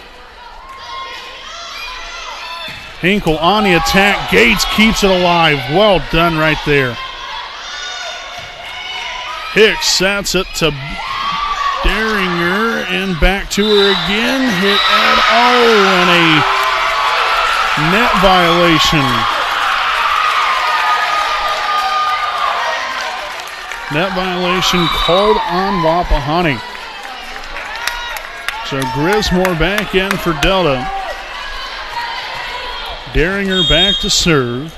Hinkle on the attack. Gates keeps it alive. Well done right there. Hicks sets it to Derringer, and back to her again. Hit at and a net violation. Net violation called on Wapahani. So Grismore back in for Delta. Derringer back to serve.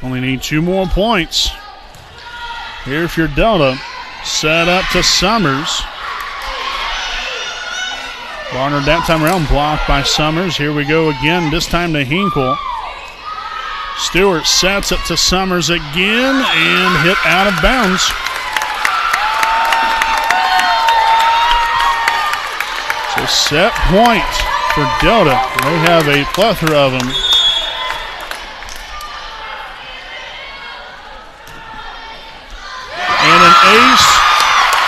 Only need 2 more points. Here if you're Delta. Set up to Summers. Barnard that time around blocked by Summers. Here we go again, this time to Hinkle. Stewart sets it to Summers again and hit out of bounds. So set point for Delta. They have a plethora of them. And an ace.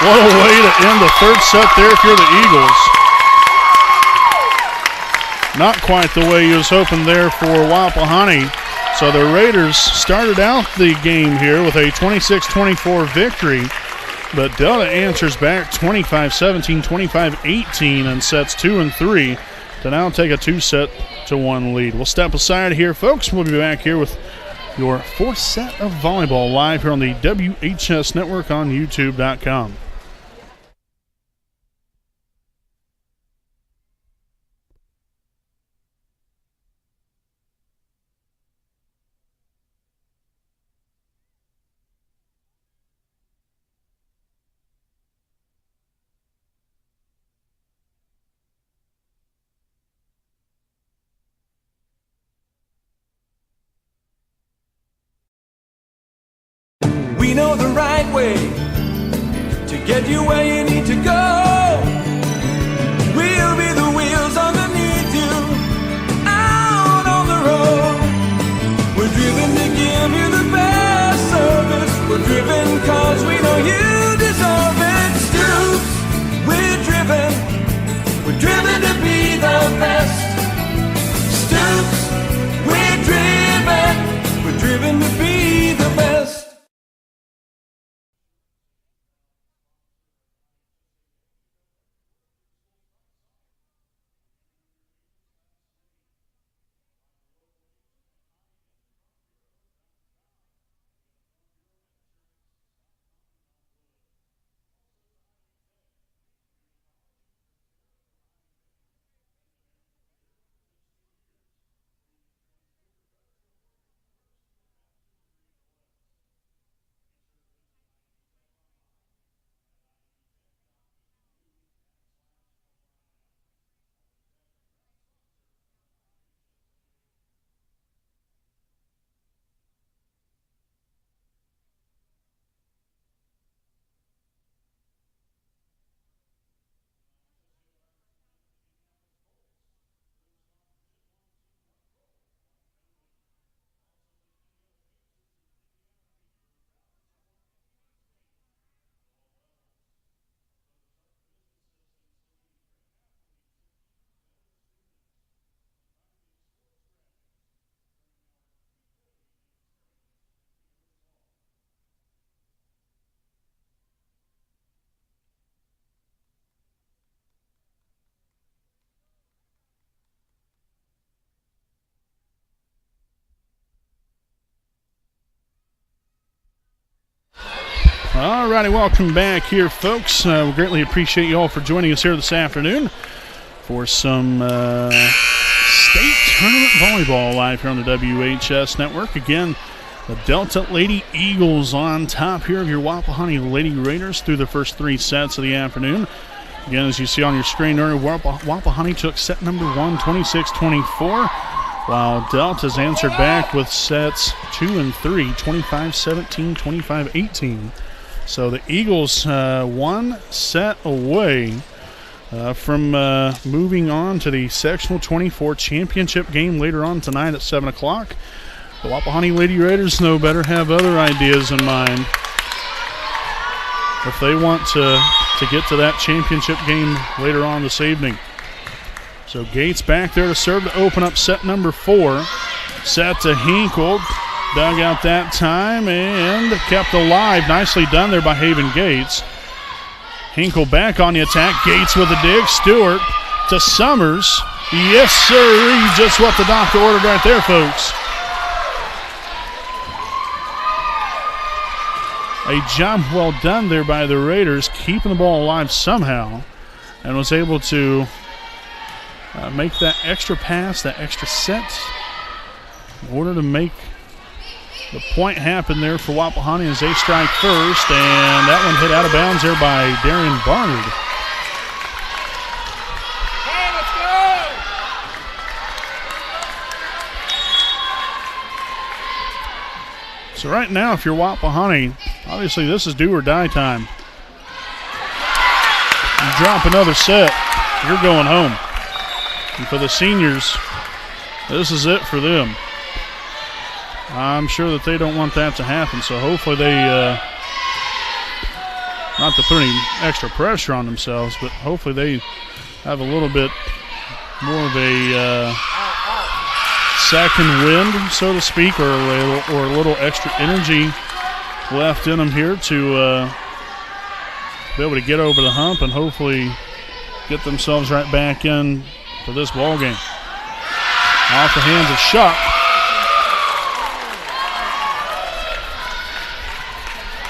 What a way to end the third set there if you're the Eagles. Not quite the way you was hoping there for Wapahani. So the Raiders started out the game here with a 26-24 victory, but Delta answers back 25-17, 25-18 in sets 2 and 3 to now take a 2-1 lead. We'll step aside here, folks. We'll be back here with your 4th set of volleyball live here on the WHS Network on YouTube.com. know the right way to get you where you need to go. We'll be the wheels underneath you out on the road. We're driven to give you the best service. We're driven cause we know you deserve it. Stoops, we're driven to be the best. Stoops, we're driven to be the best. All righty, welcome back here, folks. We greatly appreciate you all for joining us here this afternoon for some state tournament volleyball live here on the WHS Network. Again, the Delta Lady Eagles on top here of your Wapahani Lady Raiders through the first 3 sets of the afternoon. Again, as you see on your screen earlier, Wapahani took set number 1, 26-24, while Delta's answered back with sets 2 and 3, 25-17, 25-18. So the Eagles 1 set away from moving on to the Sectional 24 championship game later on tonight at 7 o'clock. The Wapahani Lady Raiders, though, better have other ideas in mind if they want to get to that championship game later on this evening. So Gates back there to serve to open up set number 4. Set to Hinkle. Dug out that time and kept alive. Nicely done there by Haven Gates. Hinkle back on the attack. Gates with a dig. Stewart to Summers. Yes, sir. Just what the doctor ordered right there, folks. A job well done there by the Raiders, keeping the ball alive somehow, and was able to make that extra pass, that extra set, in order to make the point happen there for Wapahani as they strike first, and that one hit out of bounds there by Darian Barnard. Hey, let's go! So right now, if you're Wapahani, obviously this is do or die time. You drop another set, you're going home. And for the seniors, this is it for them. I'm sure that they don't want that to happen, so hopefully they, not to put any extra pressure on themselves, but hopefully they have a little bit more of a second wind, so to speak, or a little extra energy left in them here to be able to get over the hump and hopefully get themselves right back in for this ball game. Off the hands of Shuck.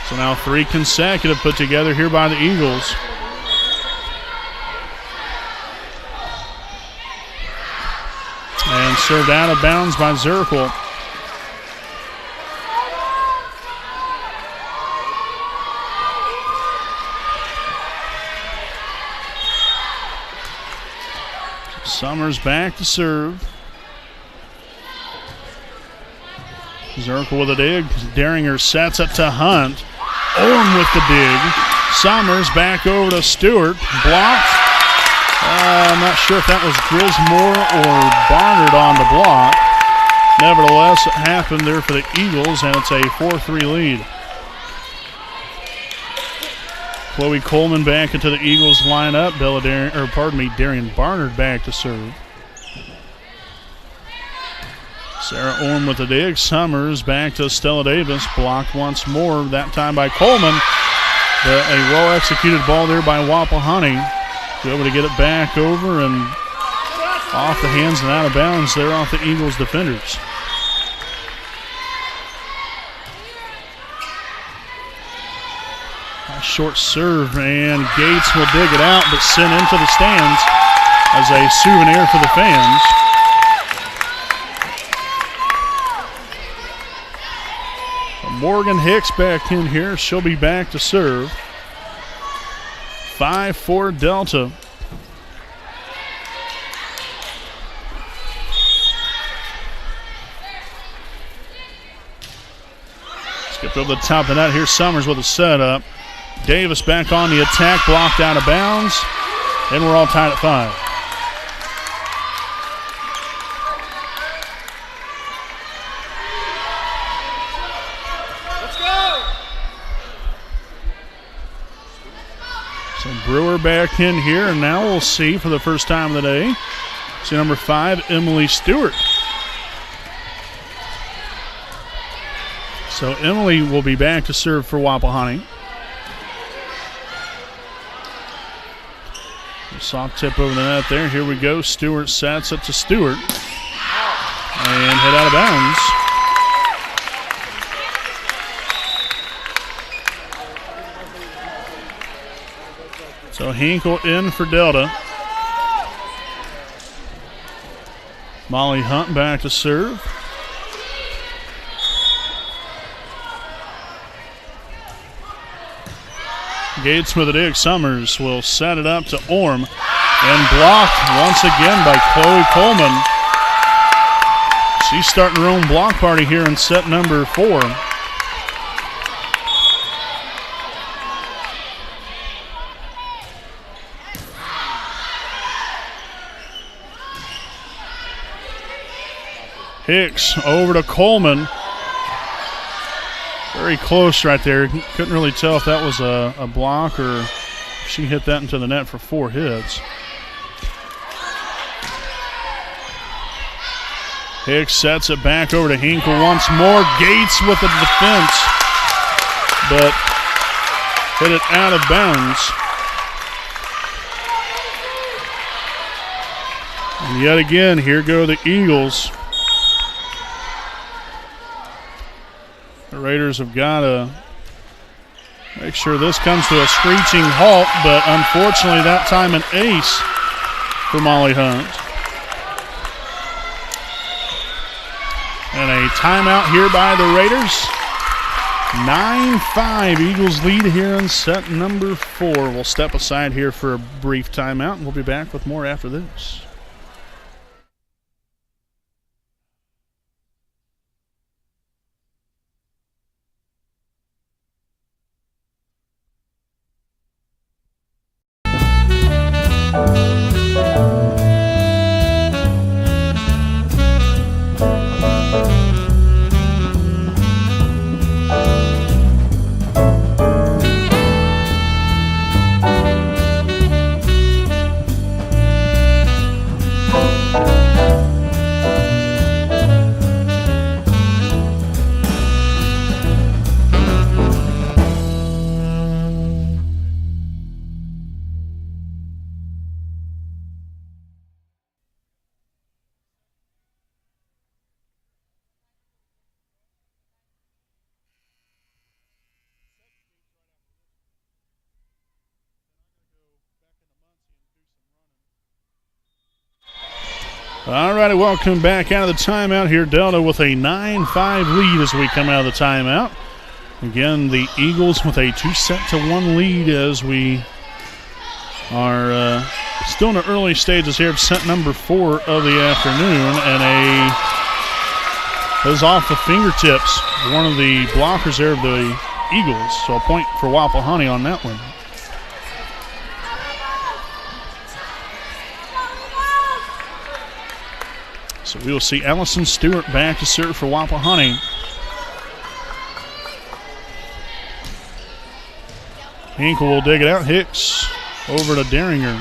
So now 3 consecutive put together here by the Eagles. And served out of bounds by Zirkle. Summers back to serve. Zirkle with a dig. Daringer sets it to Hunt. Orm with the dig. Summers back over to Stewart. Blocked. I'm not sure if that was Grismore or Barnard on the block. Nevertheless, it happened there for the Eagles, and it's a 4-3 lead. Chloe Coleman back into the Eagles lineup. Darian Barnard back to serve. Sarah Orm with the dig. Summers back to Stella Davis. Blocked once more, that time by Coleman. But a well-executed ball there by Wapahani. Be able to get it back over and off the hands and out of bounds there off the Eagles defenders. A short serve, and Gates will dig it out, but sent into the stands as a souvenir for the fans. Morgan Hicks back in here. She'll be back to serve. 5-4 Delta. Skip over the top of that. Here's Summers with a setup. Davis back on the attack, blocked out of bounds, and we're all tied at 5. So Brewer back in here, and now we'll see for the first time of the day. See number 5, Emily Stewart. So Emily will be back to serve for Wapahani. Soft tip over the net there. Here we go. Stewart sets it to Stewart. And hit out of bounds. So Hinkle in for Delta. Molly Hunt back to serve. Gates with a dig. Summers will set it up to Orm. And blocked once again by Chloe Coleman. She's starting her own block party here in set number 4. Hicks over to Coleman. Very close right there. Couldn't really tell if that was a block or if she hit that into the net for 4 hits. Hicks sets it back over to Hinkle once more. Gates with the defense, but hit it out of bounds. And yet again, here go the Eagles. The Raiders have got to make sure this comes to a screeching halt, but unfortunately that time an ace for Molly Hunt. And a timeout here by the Raiders. 9-5 Eagles lead here in set number 4. We'll step aside here for a brief timeout, and we'll be back with more after this. All righty, welcome back out of the timeout here. Delta with a 9-5 lead as we come out of the timeout. Again, the Eagles with a 2-1 lead as we are still in the early stages here of set number 4 of the afternoon. And is off the fingertips. One of the blockers there of the Eagles. So a point for Wapahani on that one. So we will see Allison Stewart back to serve for Wapahani. Hinkle will dig it out. Hicks over to Deringer.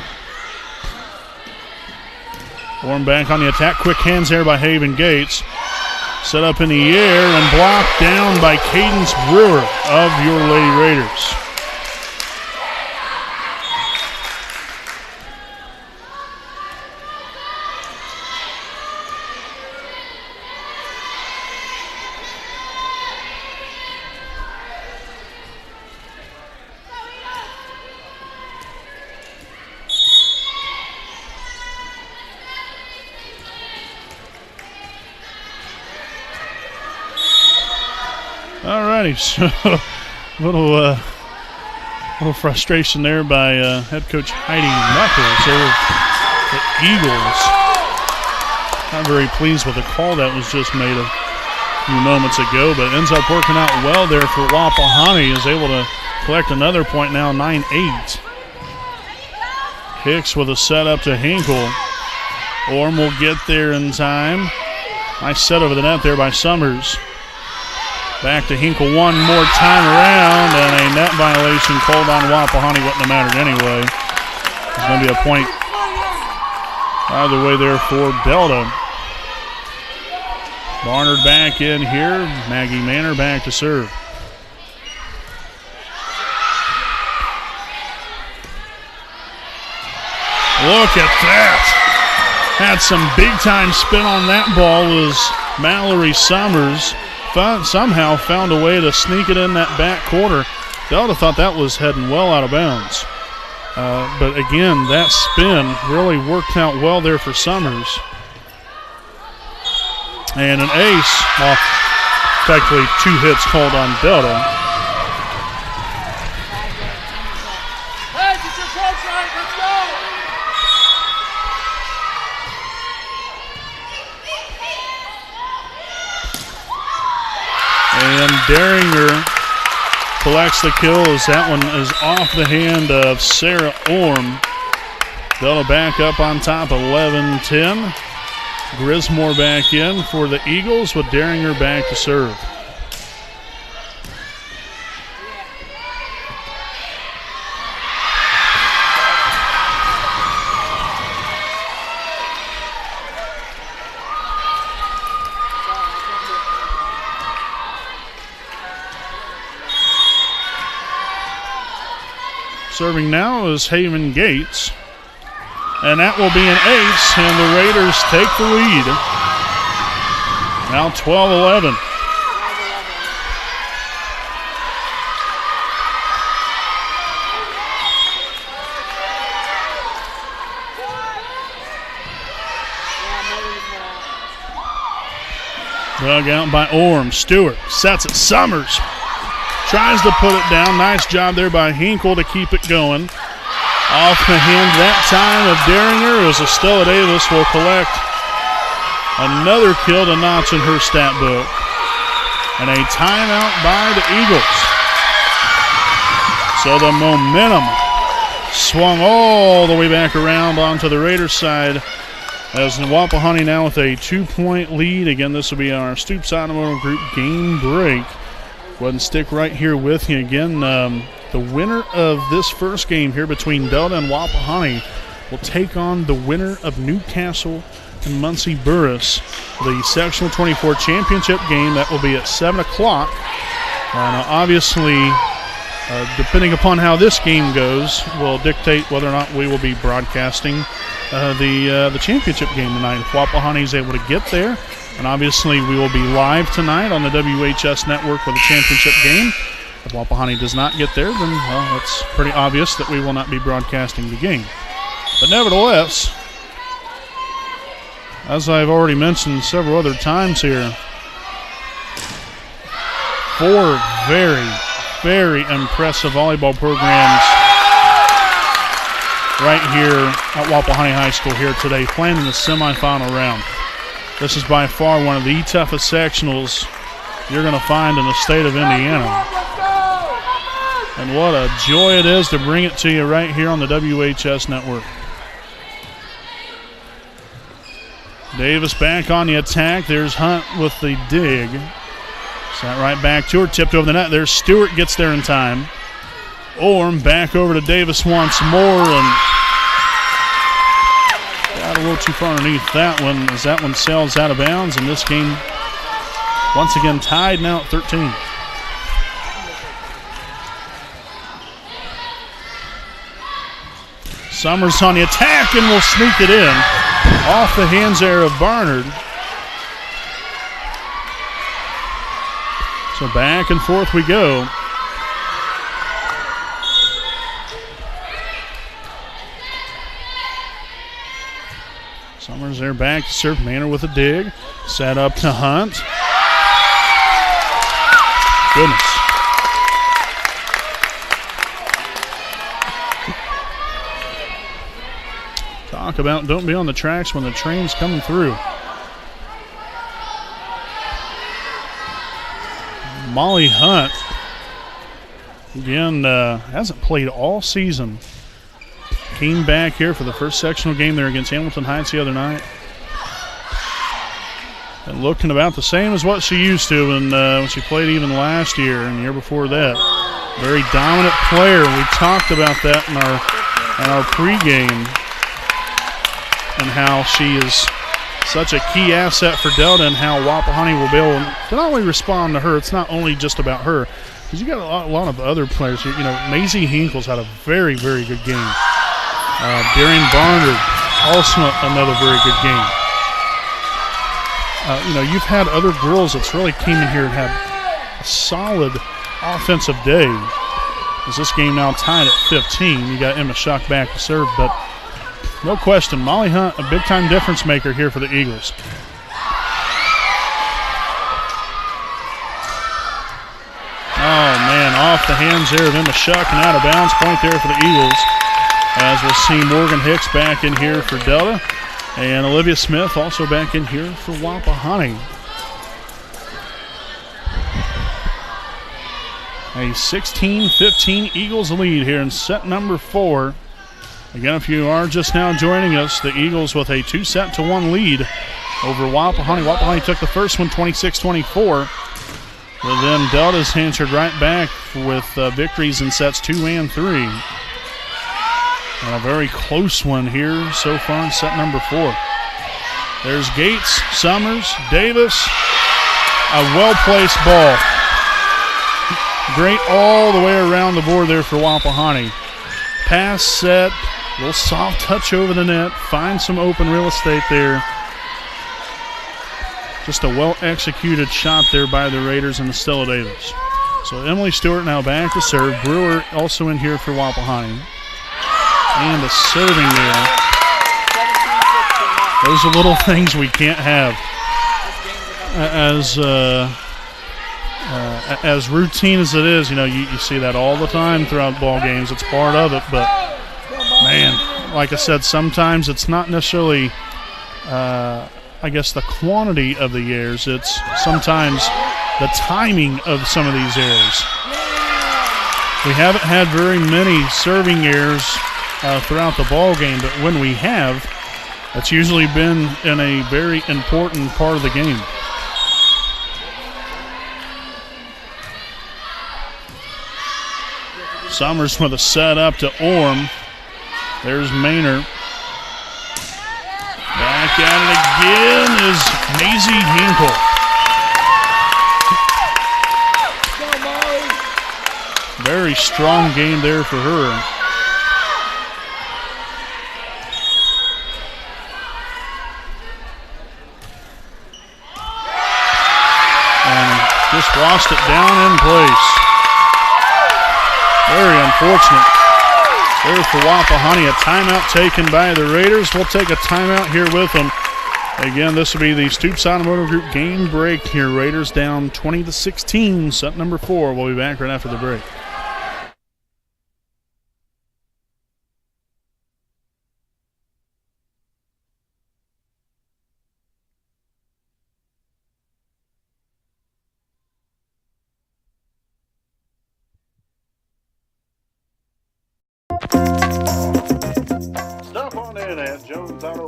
Orm back on the attack. Quick hands there by Haven Gates. Set up in the air and blocked down by Cadence Brewer of your Lady Raiders. Alrighty, so a little frustration there by head coach Heidi Knuckles. The Eagles not very pleased with the call that was just made a few moments ago, but ends up working out well there for Wapahani. Is able to collect another point now, 9-8. Hicks with a setup to Hinkle. Orm will get there in time. Nice set over the net there by Summers. Back to Hinkle one more time around, and a net violation called on Wapahani. Wouldn't have mattered anyway. There's going to be a point either way there for Delta. Barnard back in here. Maggie Manor back to serve. Look at that. Had some big-time spin on that ball was Mallory Summers. Somehow found a way to sneak it in that back corner. Delta thought that was heading well out of bounds. But again, that spin really worked out well there for Summers. And an ace, well, effectively 2 hits called on Delta. Hey, get your coach right, let's go! And Deringer collects the kill as that one is off the hand of Sarah Orm. Delta back up on top, 11-10. Grismore back in for the Eagles with Deringer back to serve. Serving now is Haven Gates. And that will be an ace, and the Raiders take the lead. Now 12-11. Dug out by Orm. Stewart sets it. Summers tries to put it down. Nice job there by Hinkle to keep it going. Off the hand that time of Deringer as Estella Davis will collect another kill to notch in her stat book. And a timeout by the Eagles. So the momentum swung all the way back around onto the Raiders side as Wapahani now with a 2-point lead. Again, this will be our Stoops Automotive Group game break. Go ahead and stick right here with you again. The winner of this first game here between Delta and Wapahani will take on the winner of Newcastle and Muncie Burris. The Sectional 24 championship game that will be at 7 o'clock. Now obviously, depending upon how this game goes, will dictate whether or not we will be broadcasting the championship game tonight. If Wapahani is able to get there, and obviously we will be live tonight on the WHS network for the championship game. If Wapahani does not get there, then, well, it's pretty obvious that we will not be broadcasting the game. But nevertheless, as I've already mentioned several other times here, 4 very, very impressive volleyball programs right here at Wapahani High School here today, playing in the semifinal round. This is by far one of the toughest sectionals you're going to find in the state of Indiana. And what a joy it is to bring it to you right here on the WHS Network. Davis back on the attack. There's Hunt with the dig. Sat right back to her, tipped over the net. There's Stewart, gets there in time. Orm back over to Davis once more, and got a little too far underneath that one as that one sails out of bounds, and this game once again tied now at 13. Summers on the attack and will sneak it in. Off the hands there of Barnard. So back and forth we go. Summers there back to serve. Manor with a dig. Set up to Hunt. Goodness. Talk about don't be on the tracks when the train's coming through. Molly Hunt, again, hasn't played all season. Came back here for the first sectional game there against Hamilton Heights the other night. And looking about the same as what she used to when she played even last year and the year before that. Very dominant player. We talked about that in our pregame and how she is such a key asset for Delta and how Wapahani will be able to not only respond to her, it's not only just about her, because you got a lot of other players. You know, Maisie Hinkle's had a very, very good game. Darian Barnard, also another very good game. You know, you've had other girls that's really came in here and had a solid offensive day. As this game now tied at 15, you got Emma Schuck back to serve, but no question, Molly Hunt, a big-time difference maker here for the Eagles. Oh, man, off the hands there of Emma Schuck and out of bounds. Point there for the Eagles. As we'll see Morgan Hicks back in here for Delta. And Olivia Smith also back in here for Wapahani. A 16-15 Eagles lead here in set number 4. Again, if you are just now joining us, the Eagles with a 2-1 lead over Wapahani. Wapahani took the first one 26-24. But then Delta's answered right back with victories in sets 2 and 3. And a very close one here so far in set number 4. There's Gates, Summers, Davis. A well-placed ball. Great all the way around the board there for Wapahani. Pass set, little soft touch over the net. Find some open real estate there. Just a well-executed shot there by the Raiders and Estella Davis. So Emily Stewart now back to serve. Brewer also in here for Wapahani. And a serving there. Those are little things we can't have. As routine as it is, you know, you see that all the time throughout ball games. It's part of it, but man, like I said, sometimes it's not necessarily, I guess, the quantity of the errors. It's sometimes the timing of some of these errors. We haven't had very many serving errors throughout the ball game, but when we have, that's usually been in a very important part of the game. Summers with a set up to Orm. There's Maynard. Back at it again is Maisie Hinkle. Very strong game there for her. Just lost it down in place. Very unfortunate there for Wapahani. A timeout taken by the Raiders. We'll take a timeout here with them. Again, this will be the Stoops Automotive Group game break here. Raiders down 20-16, set number 4. We'll be back right after the break.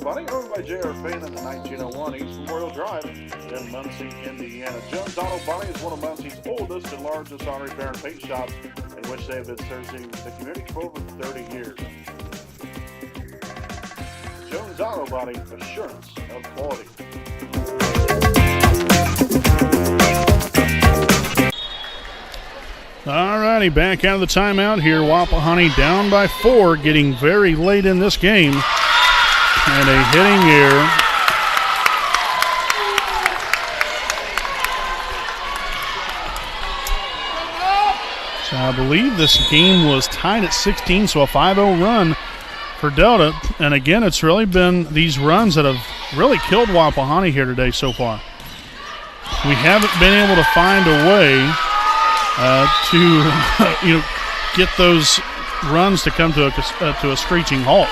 Wapahani, owned by J.R. Fannin in 1901 East Memorial Drive in Muncie, Indiana. Jones Auto Body is one of Muncie's oldest and largest auto repair and paint shops, in which they have been serving the community for over 30 years. Jones Auto Body, assurance of quality. All righty, back out of the timeout here. Wapahani down by 4, getting very late in this game. And a hitting error. So I believe this game was tied at 16, so a 5-0 run for Delta. And again, it's really been these runs that have really killed Wapahani here today so far. We haven't been able to find a way to get those runs to come to a screeching halt.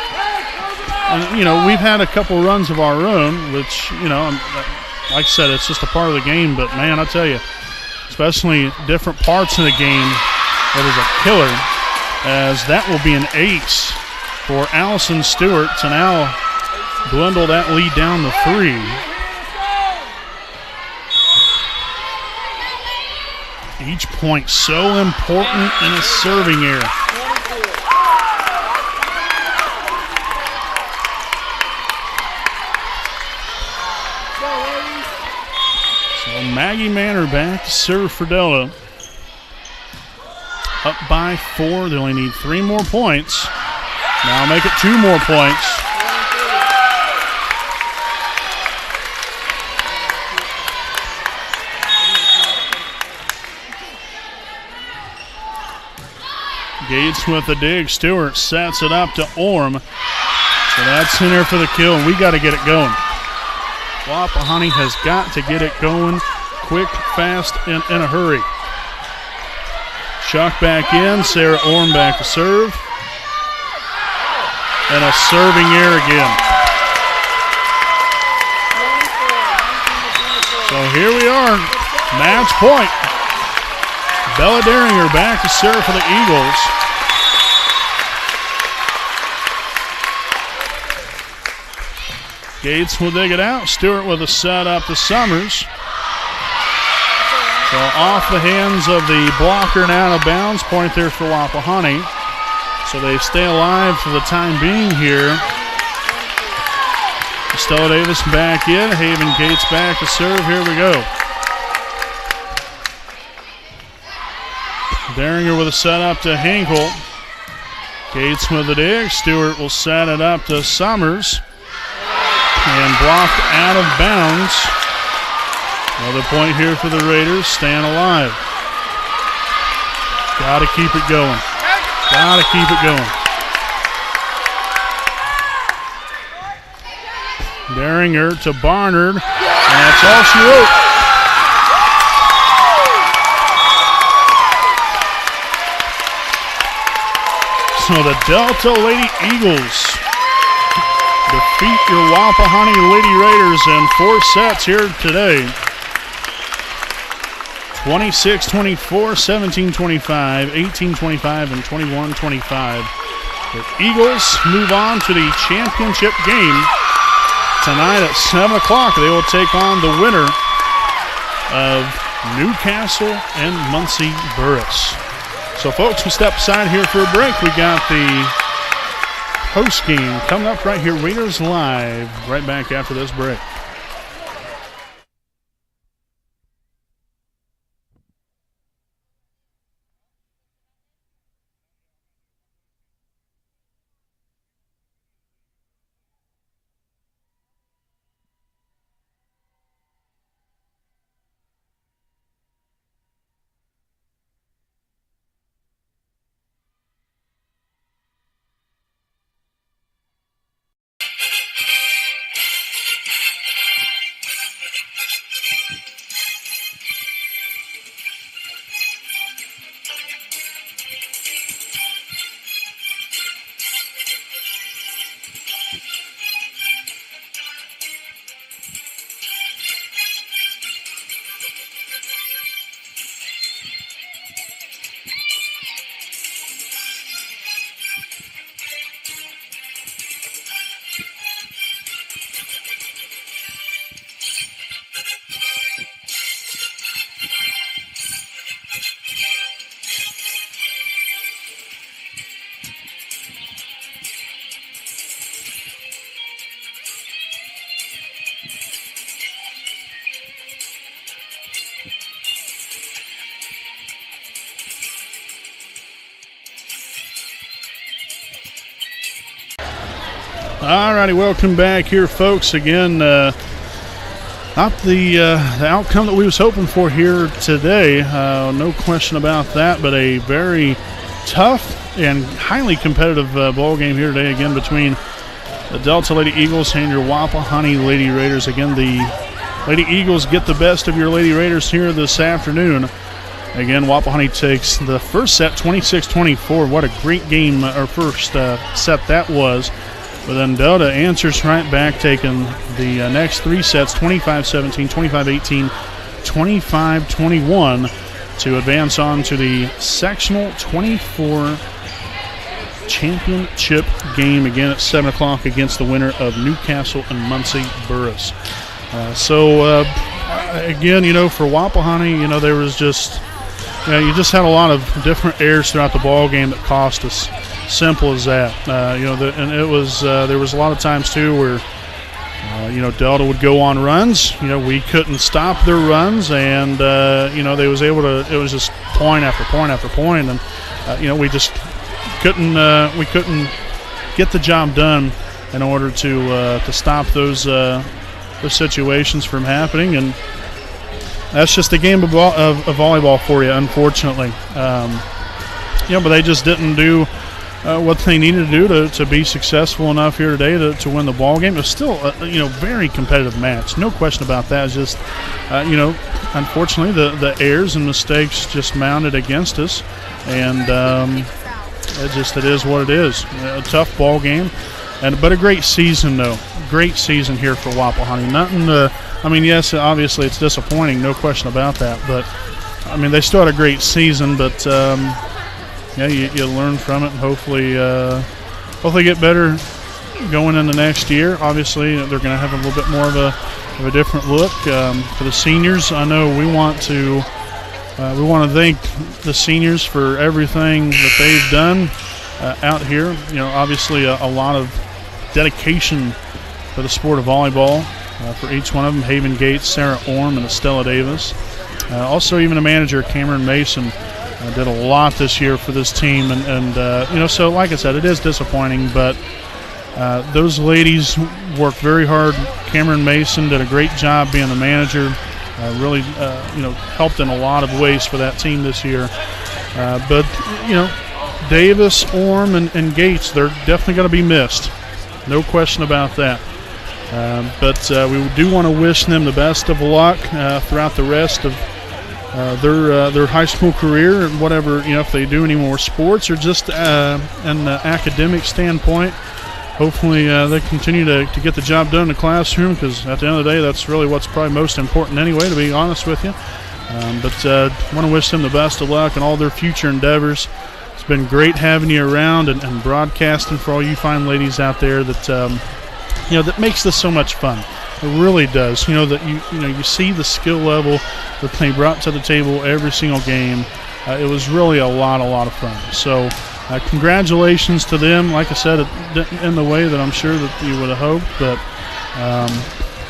And, we've had a couple runs of our own, which, like I said, it's just a part of the game. But, man, I tell you, especially different parts of the game, that is a killer, as that will be an ace for Allison Stewart to now dwindle that lead down to 3. Each point so important in a serving error. So Maggie Manor back to serve for Delta. Up by 4. They only need 3 more points. Now make it 2 more points. Gates with the dig. Stewart sets it up to Orm. So that's in there for the kill, and we got to get it going. Wapahani has got to get it going quick, fast, and in a hurry. Chuck back in. Sarah Orm back to serve. And a serving error again. So here we are. Match point. Bella Daringer back to serve for the Eagles. Gates will dig it out. Stewart with a set up to Summers. So off the hands of the blocker and out of bounds. Point there for Wapahani. So they stay alive for the time being here. Stella Davis back in. Haven Gates back to serve. Here we go. Daringer with a set up to Hinkle. Gates with the dig. Stewart will set it up to Summers. And blocked out of bounds. Another point here for the Raiders. Staying alive. Got to keep it going. Got to keep it going. Daringer to Barnard. And that's all she wrote. So the Delta Lady Eagles defeat your Wapahani Lady Raiders in 4 sets here today. 26-24, 17-25, 18-25, and 21-25. The Eagles move on to the championship game tonight at 7 o'clock. They will take on the winner of Newcastle and Muncie Burris. So, folks, we step aside here for a break. We got the post game coming up right here. Raiders Live right back after this break. All righty, welcome back here, folks. Again, not the outcome that we was hoping for here today. No question about that, but a very tough and highly competitive ball game here today, again, between the Delta Lady Eagles and your Wapahani Lady Raiders. Again, the Lady Eagles get the best of your Lady Raiders here this afternoon. Again, Wapahani takes the first set 26-24. What a great game, or first set that was. But then Delta answers right back, taking the next three sets, 25-17, 25-18, 25-21, to advance on to the Sectional 24 championship game, again at 7 o'clock against the winner of Newcastle and Muncie Burris. Again, for Wapahani, there was just, you just had a lot of different errors throughout the ball game that cost us. Simple as that. And it was there was a lot of times too where Delta would go on runs. We couldn't stop their runs, and they was able to. It was just point after point after point, and we just couldn't get the job done in order to stop those situations from happening. And that's just a game of volleyball for you, unfortunately. But they just didn't do what they needed to do to be successful enough here today to win the ball game. It was still a very competitive match, no question about that. It's just unfortunately the errors and mistakes just mounted against us, and it is what it is. A tough ball game, but a great season though. Great season here for Wapahani. Yes, obviously it's disappointing, no question about that. But they still had a great season, but. You learn from it, and hopefully get better going into next year. Obviously, they're going to have a little bit more of a different look for the seniors. I know we want to thank the seniors for everything that they've done out here. Obviously a lot of dedication for the sport of volleyball for each one of them. Haven Gates, Sarah Orm, and Estella Davis. Also, even the manager, Cameron Mason. Did a lot this year for this team, and so like I said, it is disappointing, but those ladies worked very hard. Cameron Mason did a great job being the manager, really helped in a lot of ways for that team this year. But Davis, Orm, and Gates, they're definitely going to be missed, no question about that. But we do want to wish them the best of luck throughout the rest of their high school career, and whatever, if they do any more sports or just an academic standpoint. Hopefully they continue to get the job done in the classroom, because at the end of the day, that's really what's probably most important anyway, to be honest with you. But want to wish them the best of luck in all their future endeavors. It's been great having you around and broadcasting for all you fine ladies out there that that makes this so much fun. It really does. That you see the skill level that they brought to the table every single game. It was really a lot of fun. So congratulations to them. Like I said, it didn't end the way that I'm sure that you would have hoped, but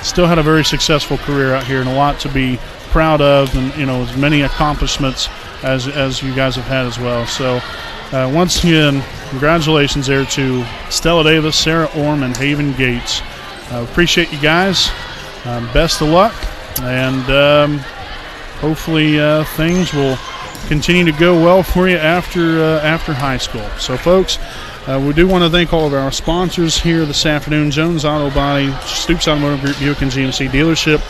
still had a very successful career out here and a lot to be proud of, and as many accomplishments as you guys have had as well. So once again, congratulations there to Stella Davis, Sarah Orm, and Haven Gates. Appreciate you guys. Best of luck, and hopefully things will continue to go well for you after high school. So, folks, we do want to thank all of our sponsors here this afternoon: Jones Auto Body, Stoops Automotive Group, Buick and GMC Dealership,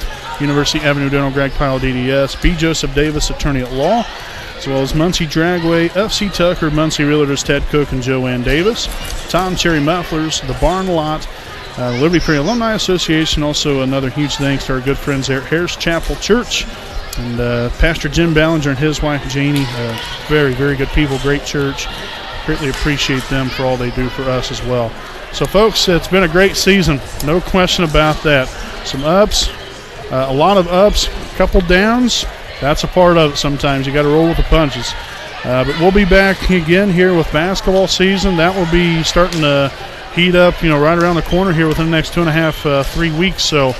University Avenue Dental, Greg Pyle DDS, B. Joseph Davis, Attorney at Law, as well as Muncie Dragway, FC Tucker, Muncie Realtors, Ted Cook and Joanne Davis, Tom Cherry Mufflers, The Barn Lot, Liberty Prairie Alumni Association. Also another huge thanks to our good friends there at Harris Chapel Church, and Pastor Jim Ballinger and his wife Janie. Very, very good people, great church. Greatly appreciate them for all they do for us as well. So, folks, it's been a great season, no question about that. Some ups, a lot of ups, a couple downs. That's a part of it sometimes. You got to roll with the punches. But we'll be back again here with basketball season. That will be starting to heat up, right around the corner here within the next 2.5, 3 weeks. So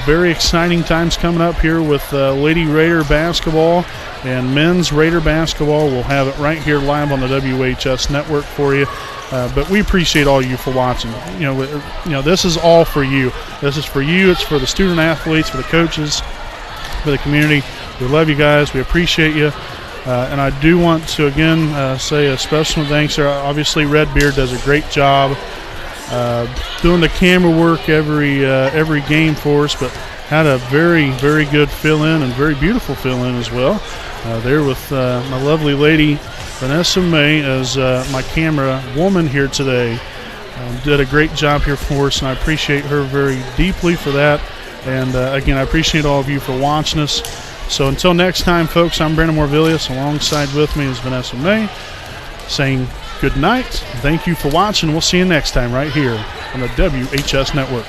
Very exciting times coming up here with Lady Raider basketball and men's Raider basketball. We'll have it right here live on the WHS network for you. But we appreciate all you for watching. You know, this is all for you. This is for you. It's for the student athletes, for the coaches, for the community. We love you guys. We appreciate you. And I do want to, again, say a special thanks. Obviously, Redbeard does a great job doing the camera work every game for us, but had a very, very good fill-in and very beautiful fill-in as well. There with my lovely lady, Vanessa May, as my camera woman here today. Did a great job here for us, and I appreciate her very deeply for that. And, again, I appreciate all of you for watching us. So until next time, folks, I'm Brandon Morvillius. Alongside with me is Vanessa May, saying good night. Thank you for watching. We'll see you next time right here on the WHS Network.